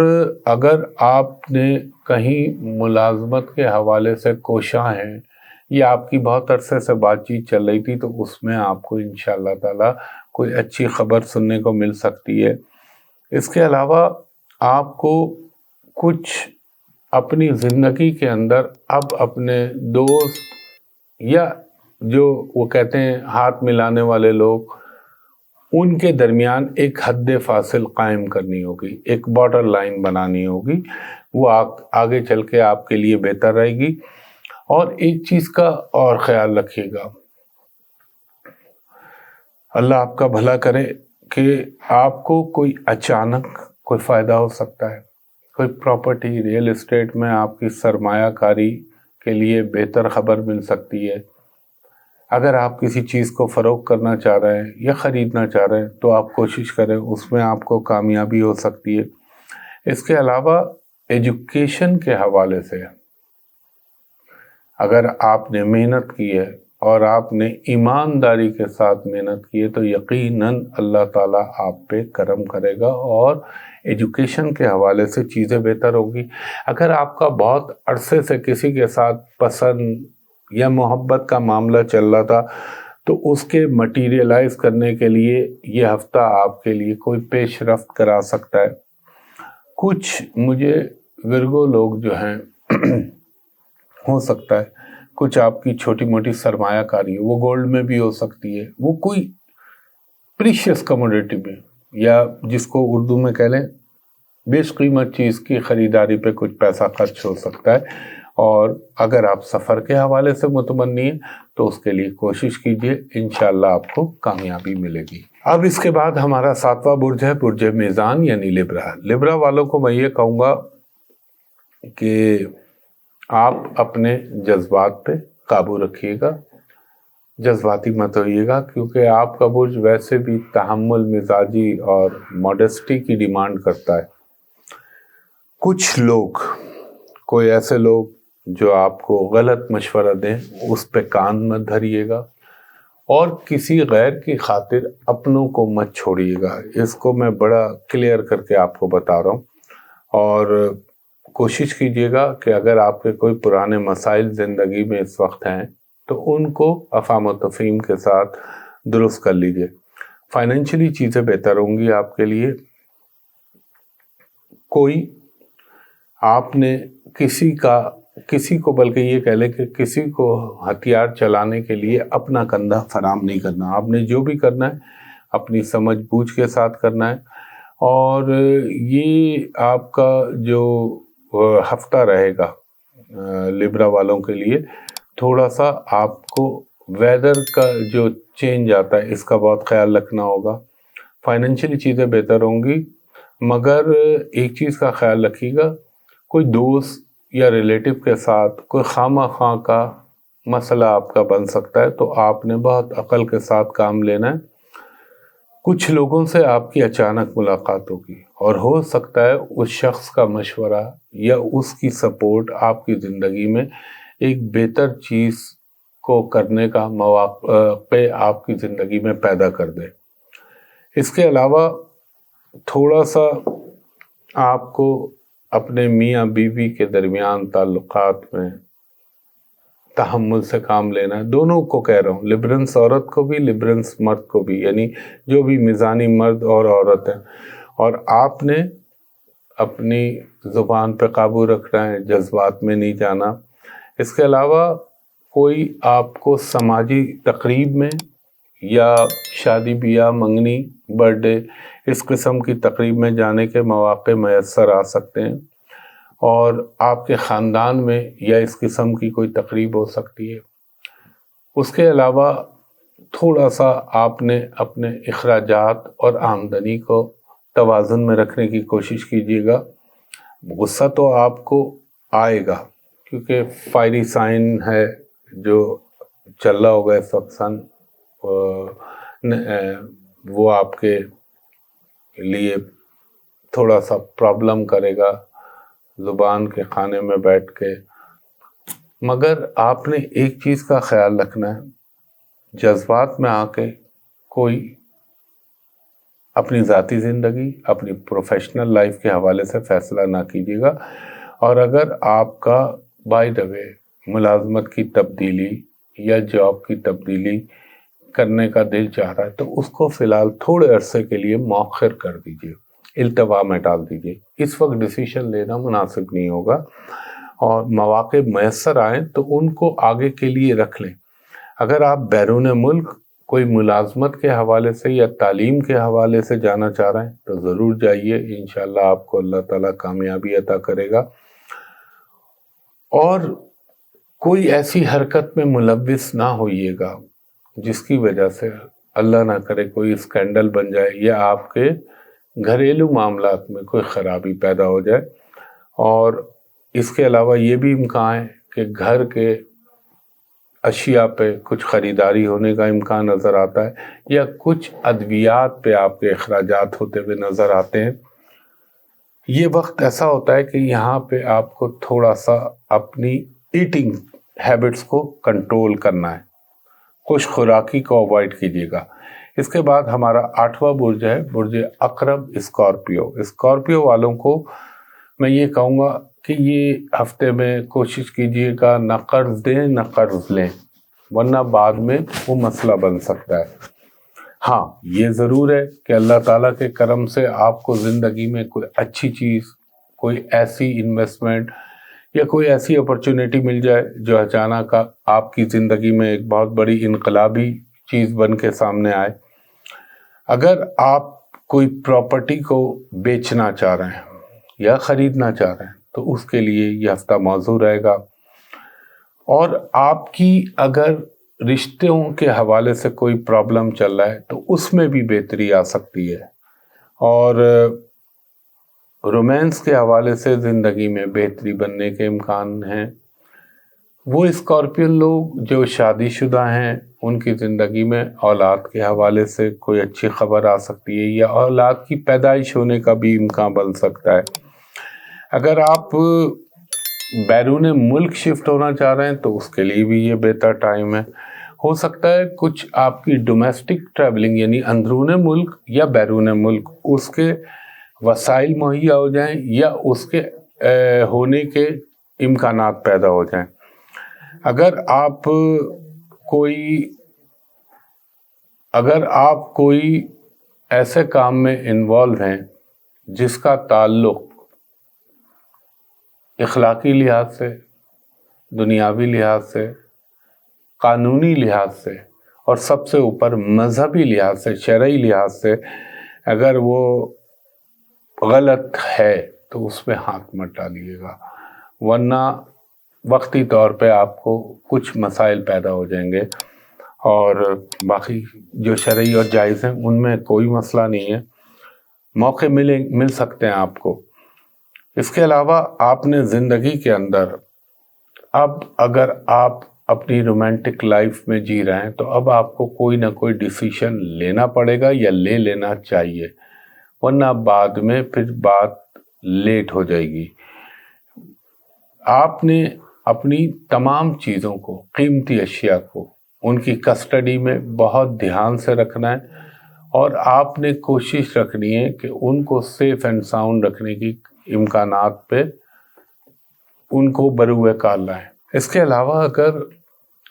اگر آپ نے کہیں ملازمت کے حوالے سے کوشاں ہیں یا آپ کی بہت عرصے سے بات چیت چل رہی تھی تو اس میں آپ کو انشاءاللہ تعالی کوئی اچھی خبر سننے کو مل سکتی ہے۔ اس کے علاوہ آپ کو کچھ اپنی زندگی کے اندر اب اپنے دوست یا جو وہ کہتے ہیں ہاتھ ملانے والے لوگ، ان کے درمیان ایک حد فاصل قائم کرنی ہوگی، ایک بارڈر لائن بنانی ہوگی، وہ آگے چل کے آپ کے لیے بہتر رہے گی۔ اور ایک چیز کا اور خیال رکھیے گا، اللہ آپ کا بھلا کرے کہ آپ کو کوئی اچانک کوئی فائدہ ہو سکتا ہے، کوئی پراپرٹی، ریئل اسٹیٹ میں آپ کی سرمایہ کاری کے لیے بہتر خبر مل سکتی ہے۔ اگر آپ کسی چیز کو فروغ کرنا چاہ رہے ہیں یا خریدنا چاہ رہے ہیں تو آپ کوشش کریں، اس میں آپ کو کامیابی ہو سکتی ہے۔ اس کے علاوہ ایجوکیشن کے حوالے سے اگر آپ نے محنت کی ہے اور آپ نے ایمانداری کے ساتھ محنت کی ہے تو یقیناً اللہ تعالیٰ آپ پہ کرم کرے گا اور ایجوکیشن کے حوالے سے چیزیں بہتر ہوگی۔ اگر آپ کا بہت عرصے سے کسی کے ساتھ پسند یا محبت کا معاملہ چل رہا تھا تو اس کے مٹیریلائز کرنے کے لیے یہ ہفتہ آپ کے لیے کوئی پیش رفت کرا سکتا ہے۔ کچھ مجھے ورگو لوگ جو ہیں ہو سکتا ہے کچھ آپ کی چھوٹی موٹی سرمایہ کاری ہے، وہ گولڈ میں بھی ہو سکتی ہے، وہ کوئی پریشیس کموڈیٹی میں، یا جس کو اردو میں کہہ لیں بیش قیمت چیز کی خریداری پہ کچھ پیسہ خرچ ہو سکتا ہے۔ اور اگر آپ سفر کے حوالے سے متمنی ہیں تو اس کے لیے کوشش کیجئے، انشاءاللہ آپ کو کامیابی ملے گی۔ اب اس کے بعد ہمارا 7واں برج ہے برج میزان یعنی لبرا۔ لبرا والوں کو میں یہ کہوں گا کہ آپ اپنے جذبات پہ قابو رکھیے گا، جذباتی مت ہوئیے گا، کیونکہ آپ کا برج ویسے بھی تحمل مزاجی اور موڈسٹی کی ڈیمانڈ کرتا ہے۔ کچھ لوگ، کوئی ایسے لوگ جو آپ کو غلط مشورہ دیں اس پہ کان مت دھریے گا، اور کسی غیر کی خاطر اپنوں کو مت چھوڑیے گا۔ اس کو میں بڑا کلیئر کر کے آپ کو بتا رہا ہوں، اور کوشش کیجیے گا کہ اگر آپ کے کوئی پرانے مسائل زندگی میں اس وقت ہیں تو ان کو افہام و تفہیم کے ساتھ درست کر لیجئے۔ فائنینشلی چیزیں بہتر ہوں گی آپ کے لیے. کوئی آپ نے کسی کو بلکہ یہ کہہ لیں کہ کسی کو ہتھیار چلانے کے لیے اپنا کندھا فراہم نہیں کرنا. آپ نے جو بھی کرنا ہے اپنی سمجھ بوجھ کے ساتھ کرنا ہے. اور یہ آپ کا جو ہفتہ رہے گا لبرا والوں کے لیے، تھوڑا سا آپ کو ویدر کا جو چینج آتا ہے اس کا بہت خیال رکھنا ہوگا. فائنینشلی چیزیں بہتر ہوں گی، مگر ایک چیز کا خیال رکھیے گا، کوئی دوست یا ریلیٹو کے ساتھ کوئی خواہ کا مسئلہ آپ کا بن سکتا ہے، تو آپ نے بہت عقل کے ساتھ کام لینا ہے. کچھ لوگوں سے آپ کی اچانک ملاقات ہوگی اور ہو سکتا ہے اس شخص کا مشورہ یا اس کی سپورٹ آپ کی زندگی میں ایک بہتر چیز کو کرنے کا مواقع آپ کی زندگی میں پیدا کر دے. اس کے علاوہ تھوڑا سا آپ کو اپنے میاں بیوی کے درمیان تعلقات میں تحمل سے کام لینا ہے. دونوں کو کہہ رہا ہوں، لبرنس عورت کو بھی، لبرنس مرد کو بھی، یعنی جو بھی میزانی مرد اور عورت ہیں. اور آپ نے اپنی زبان پہ قابو رکھنا ہے، جذبات میں نہیں جانا. اس کے علاوہ کوئی آپ کو سماجی تقریب میں یا شادی بیاہ، منگنی، برتھ ڈے، اس قسم کی تقریب میں جانے کے مواقع میسر آ سکتے ہیں، اور آپ کے خاندان میں یا اس قسم کی کوئی تقریب ہو سکتی ہے. اس کے علاوہ تھوڑا سا آپ نے اپنے اخراجات اور آمدنی کو توازن میں رکھنے کی کوشش کیجیے گا. غصہ تو آپ کو آئے گا کیونکہ فائری سائن ہے جو چل رہا ہوگا اس وقت سن، وہ آپ کے لیے تھوڑا سا پرابلم کرے گا زبان کے خانے میں بیٹھ کے. مگر آپ نے ایک چیز کا خیال رکھنا ہے، جذبات میں آ کے کوئی اپنی ذاتی زندگی، اپنی پروفیشنل لائف کے حوالے سے فیصلہ نہ کیجیے گا. اور اگر آپ کا بائی دا وے ملازمت کی تبدیلی یا جاب کی تبدیلی کرنے کا دل چاہ رہا ہے تو اس کو فی الحال تھوڑے عرصے کے لیے مؤخر کر دیجیے، التوا میں ڈال دیجیے. اس وقت ڈیسیشن لینا مناسب نہیں ہوگا، اور مواقع میسر آئیں تو ان کو آگے کے لیے رکھ لیں. اگر آپ بیرون ملک کوئی ملازمت کے حوالے سے یا تعلیم کے حوالے سے جانا چاہ رہے ہیں تو ضرور جائیے، انشاءاللہ آپ کو اللہ تعالیٰ کامیابی عطا کرے گا. اور کوئی ایسی حرکت میں ملوث نہ ہوئیے گا جس کی وجہ سے اللہ نہ کرے کوئی اسکینڈل بن جائے یا آپ کے گھریلو معاملات میں کوئی خرابی پیدا ہو جائے. اور اس کے علاوہ یہ بھی امکان ہے کہ گھر کے اشیاء پہ کچھ خریداری ہونے کا امکان نظر آتا ہے، یا کچھ ادویات پہ آپ کے اخراجات ہوتے ہوئے نظر آتے ہیں. یہ وقت ایسا ہوتا ہے کہ یہاں پہ آپ کو تھوڑا سا اپنی ایٹنگ ہیبٹس کو کنٹرول کرنا ہے، خوش خوراکی کو اوائڈ کیجیے گا. اس کے بعد ہمارا 8واں برج ہے برج عقرب، اسکارپیو. اسکارپیو والوں کو میں یہ کہوں گا کہ یہ ہفتے میں کوشش کیجیے گا نہ قرض دیں نہ قرض لیں، ورنہ بعد میں وہ مسئلہ بن سکتا ہے. ہاں یہ ضرور ہے کہ اللہ تعالیٰ کے کرم سے آپ کو زندگی میں کوئی اچھی چیز، کوئی ایسی انویسٹمنٹ یا کوئی ایسی اپرچونیٹی مل جائے جو اچانک آپ کی زندگی میں ایک بہت بڑی انقلابی چیز بن کے سامنے آئے. اگر آپ کوئی پراپرٹی کو بیچنا چاہ رہے ہیں یا خریدنا چاہ رہے ہیں تو اس کے لیے یہ ہفتہ موزوں رہے گا. اور آپ کی اگر رشتوں کے حوالے سے کوئی پرابلم چل رہا ہے تو اس میں بھی بہتری آ سکتی ہے. اور رومانس کے حوالے سے زندگی میں بہتری بننے کے امکان ہیں. وہ اسکارپین لوگ جو شادی شدہ ہیں ان کی زندگی میں اولاد کے حوالے سے کوئی اچھی خبر آ سکتی ہے، یا اولاد کی پیدائش ہونے کا بھی امکان بن سکتا ہے. اگر آپ بیرون ملک شفٹ ہونا چاہ رہے ہیں تو اس کے لیے بھی یہ بہتر ٹائم ہے. ہو سکتا ہے کچھ آپ کی ڈومیسٹک ٹریولنگ یعنی اندرون ملک یا بیرون ملک اس کے وسائل مہیا ہو جائیں یا اس کے ہونے کے امکانات پیدا ہو جائیں. اگر آپ کوئی ایسے کام میں انوالو ہیں جس کا تعلق اخلاقی لحاظ سے، دنیاوی لحاظ سے، قانونی لحاظ سے اور سب سے اوپر مذہبی لحاظ سے، شرعی لحاظ سے اگر وہ غلط ہے تو اس پہ ہاتھ مت ڈالیے گا، ورنہ وقتی طور پہ آپ کو کچھ مسائل پیدا ہو جائیں گے، اور باقی جو شرعی اور جائز ہیں ان میں کوئی مسئلہ نہیں ہے، موقع مل سکتے ہیں آپ کو۔ اس کے علاوہ آپ نے زندگی کے اندر اب اگر آپ اپنی رومانٹک لائف میں جی رہے ہیں تو اب آپ کو کوئی نہ کوئی ڈیسیشن لینا پڑے گا یا لے لینا چاہیے، ورنہ بعد میں پھر بات لیٹ ہو جائے گی۔ آپ نے اپنی تمام چیزوں کو، قیمتی اشیاء کو، ان کی کسٹڈی میں بہت دھیان سے رکھنا ہے، اور آپ نے کوشش رکھنی ہے کہ ان کو سیف اینڈ ساؤنڈ رکھنے کی امکانات پہ ان کو بروئے کار لائیں۔ اس کے علاوہ اگر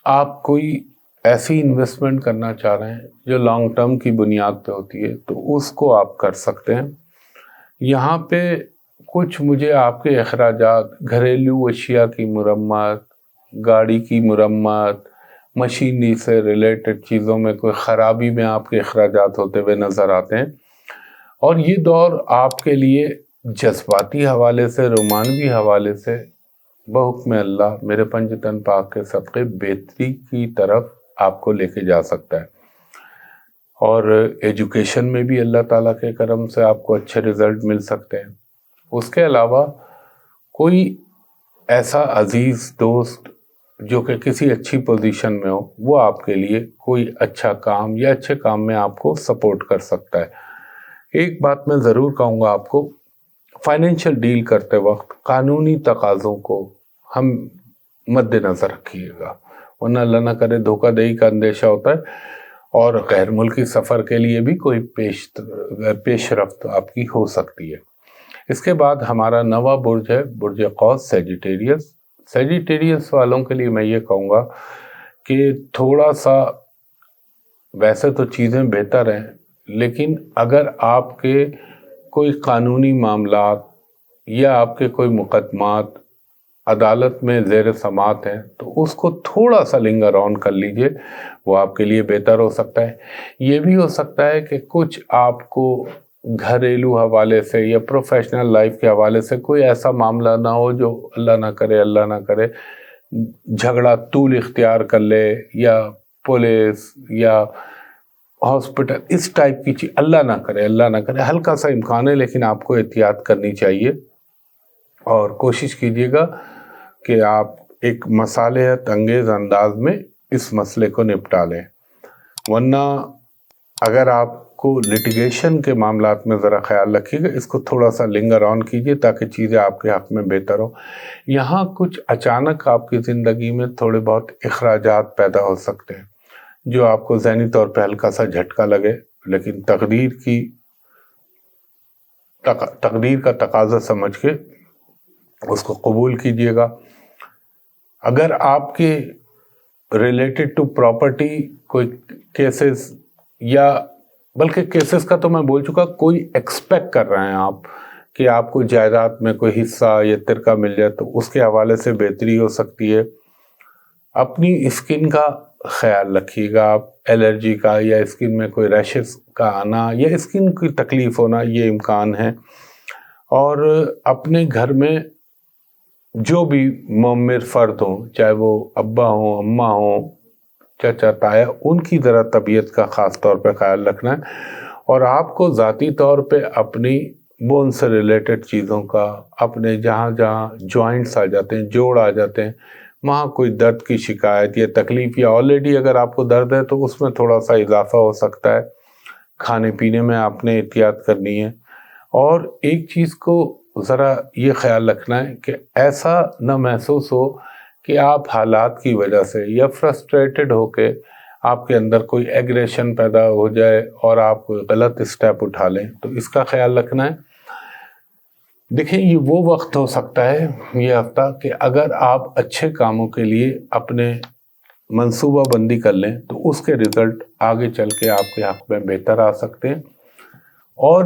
آپ کوئی ایسی انویسٹمنٹ کرنا چاہ رہے ہیں جو لانگ ٹرم کی بنیاد پہ ہوتی ہے تو اس کو آپ کر سکتے ہیں۔ یہاں پہ کچھ مجھے آپ کے اخراجات، گھریلو اشیاء کی مرمت، گاڑی کی مرمت، مشینری سے ریلیٹڈ چیزوں میں کوئی خرابی میں آپ کے اخراجات ہوتے ہوئے نظر آتے ہیں، اور یہ دور آپ کے لیے جذباتی حوالے سے، رومانوی حوالے سے بحکم اللہ میرے پنجتن پاک کے صدقے بہتری کی طرف آپ کو لے کے جا سکتا ہے، اور ایجوکیشن میں بھی اللہ تعالیٰ کے کرم سے آپ کو اچھے رزلٹ مل سکتے ہیں۔ اس کے علاوہ کوئی ایسا عزیز دوست جو کہ کسی اچھی پوزیشن میں ہو، وہ آپ کے لیے کوئی اچھا کام یا اچھے کام میں آپ کو سپورٹ کر سکتا ہے۔ ایک بات میں ضرور کہوں گا آپ کو، فائنینشیل ڈیل کرتے وقت قانونی تقاضوں کو ہم مد نظر رکھیے گا، ورنہ اللہ نہ کرے دھوکہ دہی کا اندیشہ ہوتا ہے، اور غیر ملکی سفر کے لیے بھی کوئی پیش رفت آپ کی ہو سکتی ہے۔ اس کے بعد ہمارا نواں برج ہے برج قوس، سیجیٹیریس۔ سیجیٹیریس والوں کے لیے میں یہ کہوں گا کہ تھوڑا سا، ویسے تو چیزیں بہتر ہیں، لیکن اگر آپ کے کوئی قانونی معاملات یا آپ کے کوئی مقدمات عدالت میں زیر سماعت ہیں تو اس کو تھوڑا سا لنگر آن کر لیجئے، وہ آپ کے لیے بہتر ہو سکتا ہے۔ یہ بھی ہو سکتا ہے کہ کچھ آپ کو گھریلو حوالے سے یا پروفیشنل لائف کے حوالے سے کوئی ایسا معاملہ نہ ہو جو اللہ نہ کرے جھگڑا طول اختیار کر لے، یا پولیس یا ہاسپٹل، اس ٹائپ کی چیز اللہ نہ کرے، ہلکا سا امکان ہے، لیکن آپ کو احتیاط کرنی چاہیے، اور کوشش کیجیے گا کہ آپ ایک مصالحت انگیز انداز میں اس مسئلے کو نپٹا لیں، ورنہ اگر آپ کو لٹیگیشن کے معاملات میں ذرا خیال رکھیے گا، اس کو تھوڑا سا لنگر آن کیجیے تاکہ چیزیں آپ کے حق میں بہتر ہو۔ یہاں کچھ اچانک آپ کی زندگی میں تھوڑے بہت اخراجات پیدا ہو سکتے ہیں جو آپ کو ذہنی طور پہ ہلکا سا جھٹکا لگے، لیکن تقدیر کا تقاضا سمجھ کے اس کو قبول کیجیے گا۔ اگر آپ کے ریلیٹڈ ٹو پراپرٹی کوئی کیسز، یا بلکہ کیسز کا تو میں بول چکا، کوئی ایکسپیکٹ کر رہے ہیں آپ کہ آپ کو جائیداد میں کوئی حصہ یا ترکہ مل جائے، تو اس کے حوالے سے بہتری ہو سکتی ہے۔ اپنی اسکن کا خیال رکھیے گا، آپ الرجی کا یا اسکن میں کوئی ریشز کا آنا یا اسکن کی تکلیف ہونا، یہ امکان ہے، اور اپنے گھر میں جو بھی معمر فرد ہوں، چاہے وہ ابا ہوں، اماں ہوں، چچا تایا، ان کی ذرا طبیعت کا خاص طور پہ خیال رکھنا ہے، اور آپ کو ذاتی طور پہ اپنی بون سے ریلیٹڈ چیزوں کا، اپنے جہاں جہاں جوائنٹس آ جاتے ہیں، جوڑ آ جاتے ہیں، وہاں کوئی درد کی شکایت یا تکلیف، یا آلریڈی اگر آپ کو درد ہے تو اس میں تھوڑا سا اضافہ ہو سکتا ہے۔ کھانے پینے میں آپ نے احتیاط کرنی ہے، اور ایک چیز کو ذرا یہ خیال رکھنا ہے کہ ایسا نہ محسوس ہو کہ آپ حالات کی وجہ سے یا فرسٹریٹڈ ہو کے آپ کے اندر کوئی ایگریشن پیدا ہو جائے اور آپ کوئی غلط اسٹیپ اٹھا لیں، تو اس کا خیال رکھنا ہے۔ دیکھیں، یہ وہ وقت ہو سکتا ہے یہ ہفتہ کہ اگر آپ اچھے کاموں کے لیے اپنے منصوبہ بندی کر لیں تو اس کے رزلٹ آگے چل کے آپ کے حق میں بہتر آ سکتے ہیں۔ اور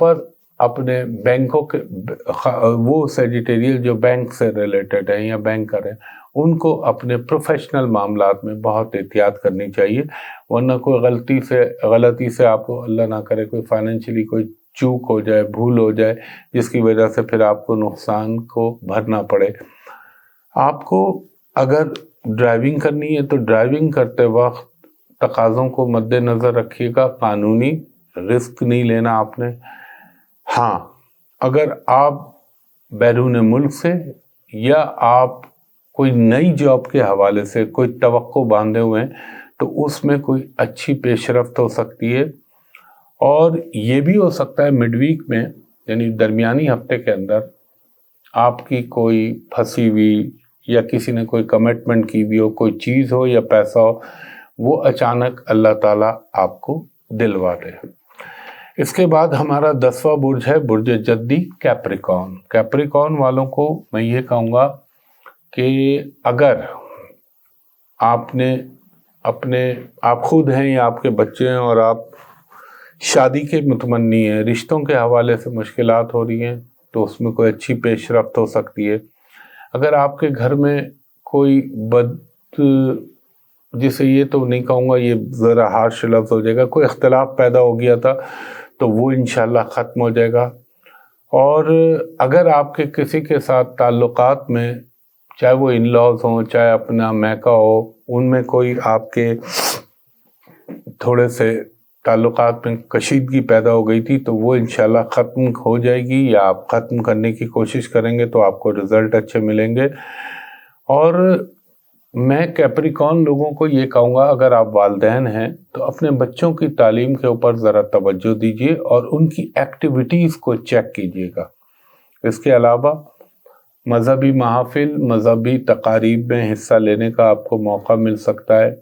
پر اپنے بینکوں کے وہ سیجیٹیریل جو بینک سے ریلیٹڈ ہیں یا بینکر ہیں ان کو اپنے پروفیشنل معاملات میں بہت احتیاط کرنی چاہیے، ورنہ کوئی غلطی سے آپ کو اللہ نہ کرے کوئی فائنینشلی کوئی چوک ہو جائے، بھول ہو جائے، جس کی وجہ سے پھر آپ کو نقصان کو بھرنا پڑے۔ آپ کو اگر ڈرائیونگ کرنی ہے تو ڈرائیونگ کرتے وقت تقاضوں کو مد نظر رکھیے گا، قانونی رسک نہیں لینا آپ نے۔ ہاں، اگر آپ بیرون ملک سے یا آپ کوئی نئی جاب کے حوالے سے کوئی توقع باندھے ہوئے ہیں تو اس میں کوئی اچھی پیش رفت ہو سکتی ہے، اور یہ بھی ہو سکتا ہے مڈ ویک میں یعنی درمیانی ہفتے کے اندر آپ کی کوئی پھنسی ہوئی یا کسی نے کوئی کمٹمنٹ کی بھی ہو، کوئی چیز ہو یا پیسہ ہو، وہ اچانک اللہ تعالیٰ آپ کو دلوا دے۔ اس کے بعد ہمارا 10واں برج ہے برج جدی کیپریکون۔ کیپریکون والوں کو میں یہ کہوں گا کہ اگر آپ خود ہیں یا آپ کے بچے ہیں اور آپ شادی کے متمنی ہیں، رشتوں کے حوالے سے مشکلات ہو رہی ہیں تو اس میں کوئی اچھی پیش رفت ہو سکتی ہے۔ اگر آپ کے گھر میں کوئی جسے یہ تو نہیں کہوں گا، یہ ذرا ہارش لفظ ہو جائے گا، کوئی اختلاف پیدا ہو گیا تھا تو وہ انشاءاللہ ختم ہو جائے گا۔ اور اگر آپ کے کسی کے ساتھ تعلقات میں، چاہے وہ ان لاز ہوں چاہے اپنا میکا ہو، ان میں کوئی آپ کے تھوڑے سے تعلقات میں کشیدگی پیدا ہو گئی تھی تو وہ انشاءاللہ ختم ہو جائے گی، یا آپ ختم کرنے کی کوشش کریں گے تو آپ کو رزلٹ اچھے ملیں گے۔ اور میں کیپریکون لوگوں کو یہ کہوں گا، اگر آپ والدین ہیں تو اپنے بچوں کی تعلیم کے اوپر ذرا توجہ دیجیے اور ان کی ایکٹیویٹیز کو چیک کیجیے گا۔ اس کے علاوہ مذہبی محافل، مذہبی تقاریب میں حصہ لینے کا آپ کو موقع مل سکتا ہے۔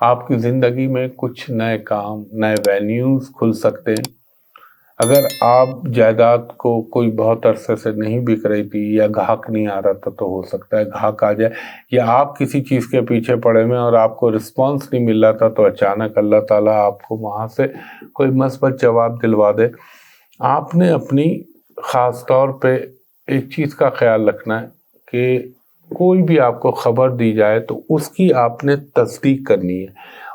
آپ کی زندگی میں کچھ نئے کام، نئے وینیوز کھل سکتے ہیں۔ اگر آپ جائیداد کو کوئی بہت عرصے سے نہیں بک رہی تھی یا گاہک نہیں آ رہا تھا تو ہو سکتا ہے گاہک آ جائے، یا آپ کسی چیز کے پیچھے پڑے ہوئے اور آپ کو رسپانس نہیں مل رہا تھا تو اچانک اللہ تعالیٰ آپ کو وہاں سے کوئی مثبت جواب دلوا دے۔ آپ نے اپنی خاص طور پہ ایک چیز کا خیال رکھنا ہے کہ کوئی بھی آپ کو خبر دی جائے تو اس کی آپ نے تصدیق کرنی ہے،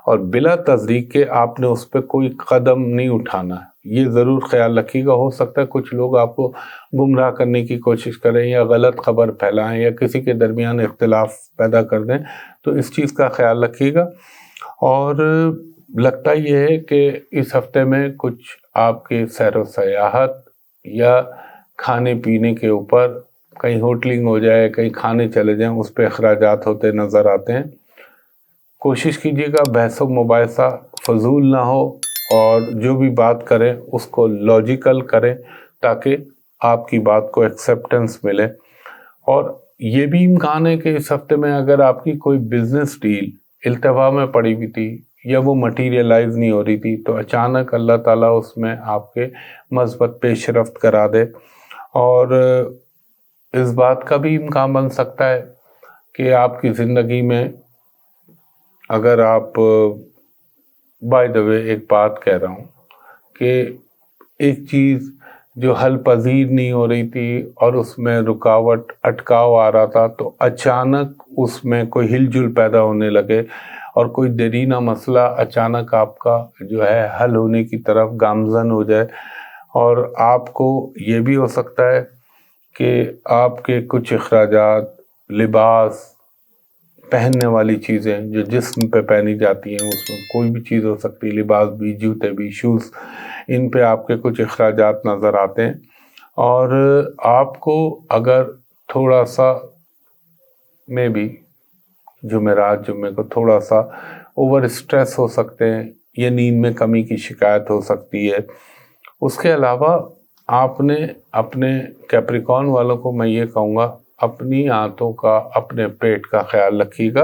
اور بلا تصدیق کے آپ نے اس پہ کوئی قدم نہیں اٹھانا ہے۔ یہ ضرور خیال رکھیے گا، ہو سکتا ہے کچھ لوگ آپ کو گمراہ کرنے کی کوشش کریں یا غلط خبر پھیلائیں یا کسی کے درمیان اختلاف پیدا کر دیں، تو اس چیز کا خیال رکھیے گا۔ اور لگتا یہ ہے کہ اس ہفتے میں کچھ آپ کے سیر و سیاحت یا کھانے پینے کے اوپر کہیں ہوٹلنگ ہو جائے، کہیں کھانے چلے جائیں، اس پہ اخراجات ہوتے نظر آتے ہیں۔ کوشش کیجیے گا بحث و مباحثہ فضول نہ ہو، اور جو بھی بات کریں اس کو لاجیکل کریں تاکہ آپ کی بات کو ایکسیپٹنس ملے۔ اور یہ بھی امکان ہے کہ اس ہفتے میں اگر آپ کی کوئی بزنس ڈیل التوا میں پڑی ہوئی تھی یا وہ مٹیریلائز نہیں ہو رہی تھی تو اچانک اللہ تعالیٰ اس میں آپ کے مثبت پیش رفت کرا دے۔ اور اس بات کا بھی امکان بن سکتا ہے کہ آپ کی زندگی میں اگر آپ بائی دا وے ایک بات کہہ رہا ہوں کہ ایک چیز جو حل پذیر نہیں ہو رہی تھی اور اس میں رکاوٹ اٹکاؤ آ رہا تھا تو اچانک اس میں کوئی ہل جل پیدا ہونے لگے اور کوئی دیرینہ مسئلہ اچانک آپ کا جو ہے حل ہونے کی طرف گامزن ہو جائے۔ اور آپ کو یہ بھی ہو سکتا ہے کہ آپ کے کچھ اخراجات، لباس، پہننے والی چیزیں جو جسم پہ پہنی جاتی ہیں، اس میں کوئی بھی چیز ہو سکتی ہے، لباس بھی، جوتے بھی، شوز، ان پہ آپ کے کچھ اخراجات نظر آتے ہیں۔ اور آپ کو اگر تھوڑا سا میں بھی جمعرات جمعے کو تھوڑا سا اوور اسٹریس ہو سکتے ہیں یا نیند میں کمی کی شکایت ہو سکتی ہے۔ اس کے علاوہ آپ نے اپنے کیپریکون والوں کو میں یہ کہوں گا، اپنی آنتوں کا، اپنے پیٹ کا خیال رکھیے گا،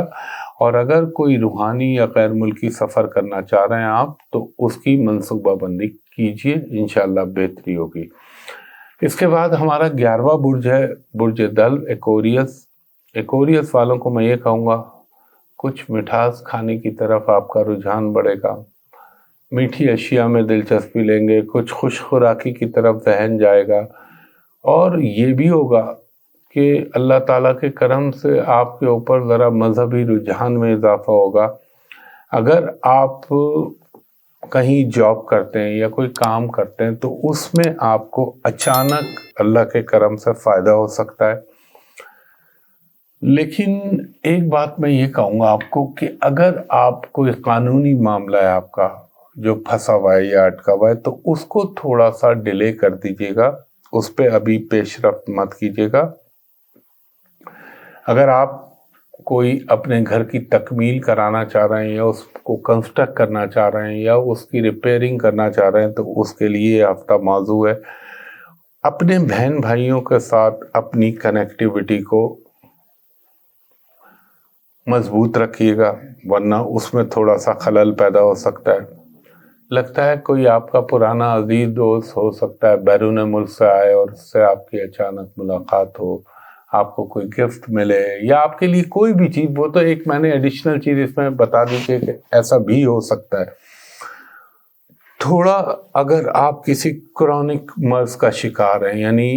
اور اگر کوئی روحانی یا غیر ملکی سفر کرنا چاہ رہے ہیں آپ تو اس کی منصوبہ بندی کیجیے، انشاءاللہ بہتری ہوگی۔ اس کے بعد ہمارا 11واں برج ہے برج دل ایکوریس۔ ایکوریس والوں کو میں یہ کہوں گا کچھ مٹھاس کھانے کی طرف آپ کا رجحان بڑھے گا، میٹھی اشیاء میں دلچسپی لیں گے، کچھ خوش خوراکی کی طرف ذہن جائے گا، اور یہ بھی ہوگا کہ اللہ تعالیٰ کے کرم سے آپ کے اوپر ذرا مذہبی رجحان میں اضافہ ہوگا۔ اگر آپ کہیں جاب کرتے ہیں یا کوئی کام کرتے ہیں تو اس میں آپ کو اچانک اللہ کے کرم سے فائدہ ہو سکتا ہے۔ لیکن ایک بات میں یہ کہوں گا آپ کو کہ اگر آپ کوئی قانونی معاملہ ہے آپ کا جو پھنسا ہوا ہے یا اٹکا ہوا ہے تو اس کو تھوڑا سا ڈیلے کر دیجیے گا، اس پہ ابھی پیش رفت مت کیجیے گا۔ اگر آپ کوئی اپنے گھر کی تکمیل کرانا چاہ رہے ہیں یا اس کو کنسٹرکٹ کرنا چاہ رہے ہیں یا اس کی ریپیئرنگ کرنا چاہ رہے ہیں تو اس کے لیے یہ ہفتہ موضوع ہے۔ اپنے بہن بھائیوں کے ساتھ اپنی کنیکٹیوٹی کو مضبوط رکھیے گا، ورنہ اس میں تھوڑا سا خلل پیدا ہو سکتا ہے۔ لگتا ہے کوئی آپ کا پرانا عزیز دوست ہو سکتا ہے بیرون ملک سے آئے اور اس سے آپ کی اچانک ملاقات ہو، آپ کو کوئی گفٹ ملے یا آپ کے لیے کوئی بھی چیز، وہ تو ایک میں نے ایڈیشنل چیز اس میں بتا دی کہ ایسا بھی ہو سکتا ہے۔ تھوڑا اگر آپ کسی کرونک مرض کا شکار ہیں، یعنی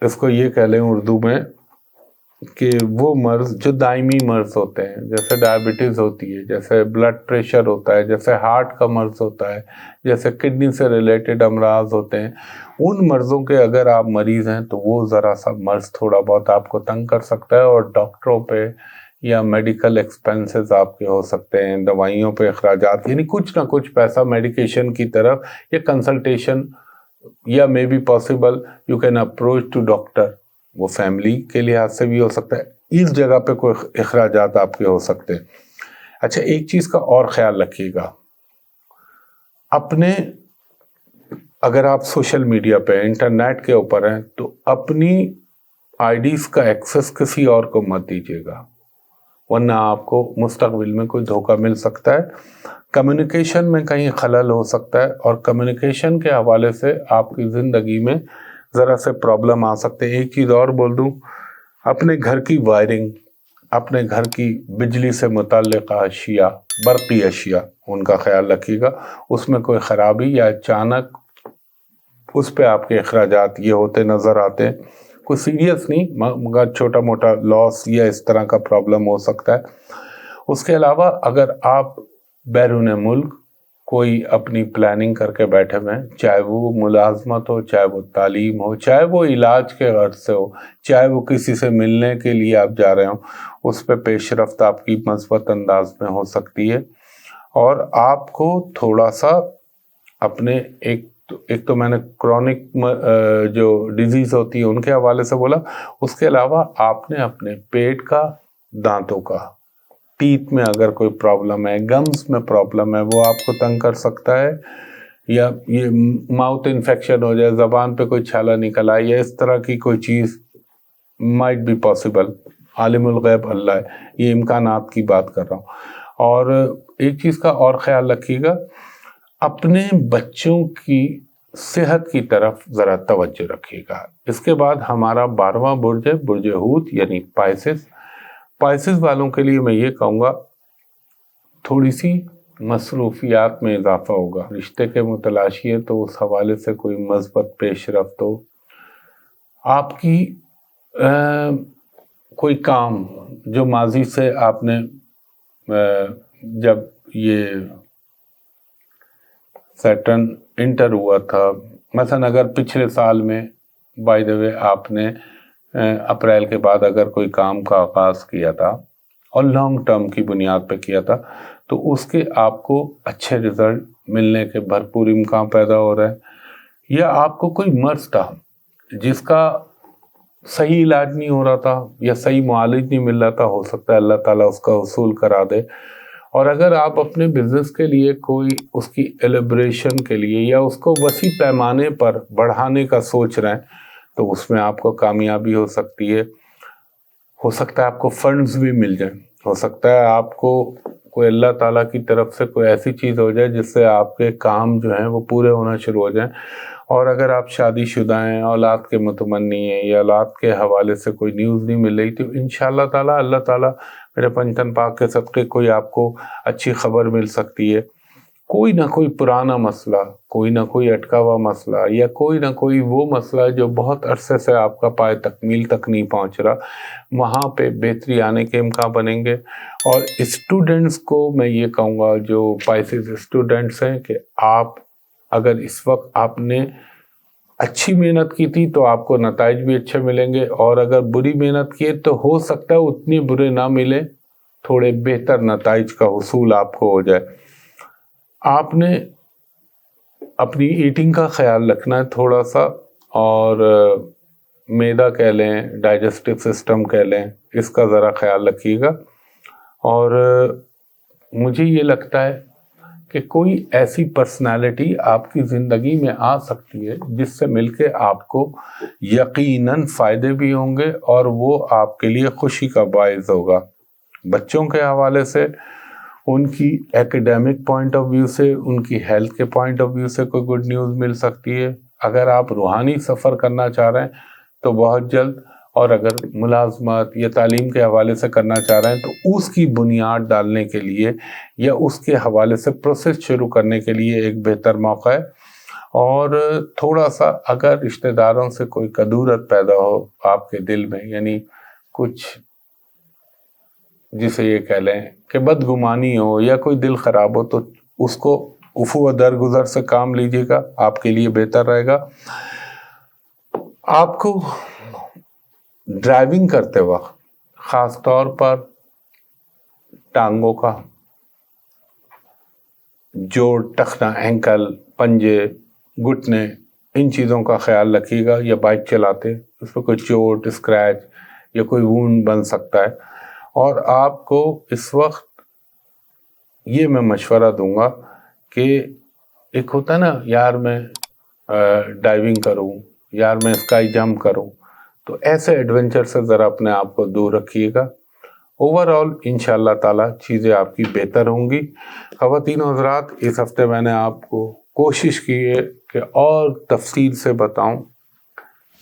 اس کو یہ کہہ لیں اردو میں کہ وہ مرض جو دائمی مرض ہوتے ہیں، جیسے ڈائبٹیز ہوتی ہے، جیسے بلڈ پریشر ہوتا ہے، جیسے ہارٹ کا مرض ہوتا ہے، جیسے کڈنی سے ریلیٹڈ امراض ہوتے ہیں، ان مرضوں کے اگر آپ مریض ہیں تو وہ ذرا سا مرض تھوڑا بہت آپ کو تنگ کر سکتا ہے، اور ڈاکٹروں پہ یا میڈیکل ایکسپینسز آپ کے ہو سکتے ہیں، دوائیوں پہ اخراجات، یعنی کچھ نہ کچھ پیسہ میڈیکیشن کی طرف یا کنسلٹیشن، یا may be possible you can approach to doctor, وہ فیملی کے لحاظ سے بھی ہو سکتا ہے، اس جگہ پہ کوئی اخراجات آپ کے ہو سکتے ہیں۔ اچھا، ایک چیز کا اور خیال رکھیے گا، اپنے اگر آپ سوشل میڈیا پہ انٹرنیٹ کے اوپر ہیں تو اپنی آئی ڈیز کا ایکسس کسی اور کو مت دیجیے گا، ورنہ آپ کو مستقبل میں کوئی دھوکہ مل سکتا ہے، کمیونیکیشن میں کہیں خلل ہو سکتا ہے، اور کمیونیکیشن کے حوالے سے آپ کی زندگی میں ذرا سے پرابلم آ سکتے ہیں۔ ایک چیز اور بول دوں، اپنے گھر کی وائرنگ، اپنے گھر کی بجلی سے متعلقہ اشیاء، برقی اشیاء، ان کا خیال رکھیے گا، اس میں کوئی خرابی یا اچانک اس پہ آپ کے اخراجات یہ ہوتے نظر آتے ہیں، کوئی سیریس نہیں مگر چھوٹا موٹا لاس یا اس طرح کا پرابلم ہو سکتا ہے۔ اس کے علاوہ اگر آپ بیرون ملک کوئی اپنی پلاننگ کر کے بیٹھے ہوئے ہیں، چاہے وہ ملازمت ہو، چاہے وہ تعلیم ہو، چاہے وہ علاج کے غرض سے ہو، چاہے وہ کسی سے ملنے کے لیے آپ جا رہے ہوں، اس پہ پیش رفت آپ کی مثبت انداز میں ہو سکتی ہے، اور آپ کو تھوڑا سا اپنے ایک تو میں نے کرونک جو ڈیزیز ہوتی ہے ان کے حوالے سے بولا، اس کے علاوہ آپ نے اپنے پیٹ کا، دانتوں کا، ٹیتھ میں اگر کوئی پرابلم ہے، گمز میں پرابلم ہے، وہ آپ کو تنگ کر سکتا ہے، یا یہ ماؤتھ انفیکشن ہو جائے، زبان پہ کوئی چھالا نکل آئے، یا اس طرح کی کوئی چیز مائٹ بی پاسبل، عالم الغیب اللہ ہے، یہ امکانات کی بات کر رہا ہوں۔ اور ایک چیز کا اور خیال رکھیے گا، اپنے بچوں کی صحت کی طرف ذرا توجہ رکھیے گا۔ اس کے بعد ہمارا 12واں برج ہے برج حوت یعنی پائسز والوں کے لیے میں یہ کہوں گا تھوڑی سی مصروفیات میں اضافہ ہوگا، رشتے کے متلاشی ہے تو اس حوالے سے کوئی مثبت پیش رفت ہو، آپ کی کوئی کام جو ماضی سے آپ نے جب یہ سیٹرن انٹر ہوا تھا، مثلا اگر پچھلے سال میں بائی دا وے آپ نے اپریل کے بعد اگر کوئی کام کا آغاز کیا تھا اور لانگ ٹرم کی بنیاد پہ کیا تھا تو اس کے آپ کو اچھے رزلٹ ملنے کے بھرپور امکان پیدا ہو رہے ہیں، یا آپ کو کوئی مرض تھا جس کا صحیح علاج نہیں ہو رہا تھا یا صحیح معالج نہیں مل رہا تھا، ہو سکتا ہے اللہ تعالیٰ اس کا حصول کرا دے۔ اور اگر آپ اپنے بزنس کے لیے کوئی اس کی ایلیبریشن کے لیے یا اس کو وسیع پیمانے پر بڑھانے کا سوچ رہے ہیں تو اس میں آپ کو کامیابی ہو سکتی ہے، ہو سکتا ہے آپ کو فنڈز بھی مل جائیں، ہو سکتا ہے آپ کو کوئی اللہ تعالیٰ کی طرف سے کوئی ایسی چیز ہو جائے جس سے آپ کے کام جو ہیں وہ پورے ہونا شروع ہو جائیں۔ اور اگر آپ شادی شدہ ہیں، اولاد کے متمنی ہیں یا اولاد کے حوالے سے کوئی نیوز نہیں مل رہی تو انشاءاللہ تعالیٰ اللہ تعالیٰ میرے پنجتن پاک کے صدقے کوئی آپ کو اچھی خبر مل سکتی ہے۔ کوئی نہ کوئی پرانا مسئلہ، کوئی نہ کوئی اٹکا ہوا مسئلہ، یا کوئی نہ کوئی وہ مسئلہ جو بہت عرصے سے آپ کا پائے تکمیل تک نہیں پہنچ رہا، وہاں پہ بہتری آنے کے امکان بنیں گے۔ اور اسٹوڈنٹس کو میں یہ کہوں گا، جو پائسز اسٹوڈنٹس ہیں، کہ آپ اگر اس وقت آپ نے اچھی محنت کی تھی تو آپ کو نتائج بھی اچھے ملیں گے، اور اگر بری محنت کی تو ہو سکتا ہے اتنی برے نہ ملے، تھوڑے بہتر نتائج کا حصول آپ کو ہو جائے۔ آپ نے اپنی ایٹنگ کا خیال رکھنا ہے تھوڑا سا، اور معدہ کہہ لیں، ڈائجسٹو سسٹم کہہ لیں، اس کا ذرا خیال رکھیے گا۔ اور مجھے یہ لگتا ہے کہ کوئی ایسی پرسنالٹی آپ کی زندگی میں آ سکتی ہے جس سے مل کے آپ کو یقیناً فائدے بھی ہوں گے، اور وہ آپ کے لیے خوشی کا باعث ہوگا۔ بچوں کے حوالے سے ان کی ایکیڈیمک پوائنٹ آف ویو سے، ان کی ہیلتھ کے پوائنٹ آف ویو سے کوئی گڈ نیوز مل سکتی ہے۔ اگر آپ روحانی سفر کرنا چاہ رہے ہیں تو بہت جلد، اور اگر ملازمت یا تعلیم کے حوالے سے کرنا چاہ رہے ہیں تو اس کی بنیاد ڈالنے کے لیے یا اس کے حوالے سے پروسیس شروع کرنے کے لیے ایک بہتر موقع ہے۔ اور تھوڑا سا اگر رشتہ داروں سے کوئی کدورت پیدا ہو آپ کے دل میں، یعنی کچھ جسے یہ کہہ لیں کہ بدگمانی ہو یا کوئی دل خراب ہو، تو اس کو عفو و درگزر سے کام لیجیے گا، آپ کے لیے بہتر رہے گا۔ آپ کو ڈرائیونگ کرتے وقت خاص طور پر ٹانگوں کا جوڑ، ٹخنا، اینکل، پنجے، گھٹنے، ان چیزوں کا خیال رکھیے گا۔ یا بائک چلاتے اس پہ کوئی چوٹ، اسکریچ یا کوئی وونڈ بن سکتا ہے۔ اور آپ کو اس وقت یہ میں مشورہ دوں گا کہ ایک ہوتا ہے نا، یار میں ڈائیونگ کروں، یار میں اسکائی جمپ کروں، تو ایسے ایڈونچر سے ذرا اپنے آپ کو دور رکھیے گا۔ اوورآل انشاءاللہ تعالی چیزیں آپ کی بہتر ہوں گی۔ خواتین و حضرات، اس ہفتے میں نے آپ کو کوشش کی ہے کہ اور تفصیل سے بتاؤں،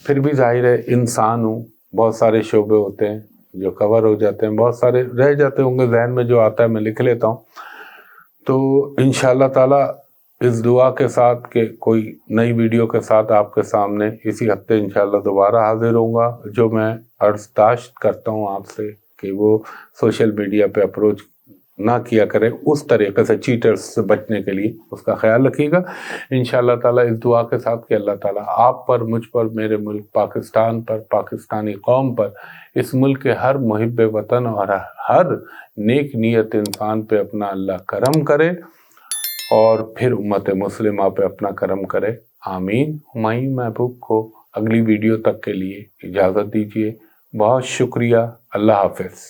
پھر بھی ظاہر ہے انسان ہوں، بہت سارے شعبے ہوتے ہیں جو کور ہو جاتے ہیں، بہت سارے رہ جاتے ہوں گے، ذہن میں جو آتا ہے میں لکھ لیتا ہوں۔ تو انشاءاللہ تعالی اس دعا کے ساتھ کہ کوئی نئی ویڈیو کے ساتھ آپ کے سامنے اسی ہفتے انشاءاللہ دوبارہ حاضر ہوں گا۔ جو میں عرضداشت کرتا ہوں آپ سے کہ وہ سوشل میڈیا پہ اپروچ نہ کیا کرے، اس طریقے سے چیٹرز سے بچنے کے لیے اس کا خیال رکھیے گا انشاءاللہ تعالی، اس دعا کے ساتھ کہ اللہ تعالی آپ پر، مجھ پر، میرے ملک پاکستان پر، پاکستانی قوم پر، اس ملک کے ہر محب وطن اور ہر نیک نیت انسان پہ اپنا اللہ کرم کرے، اور پھر امت مسلمہ پہ اپنا کرم کرے، آمین۔ ہمایوں محبوب کو اگلی ویڈیو تک کے لیے اجازت دیجیے، بہت شکریہ، اللہ حافظ۔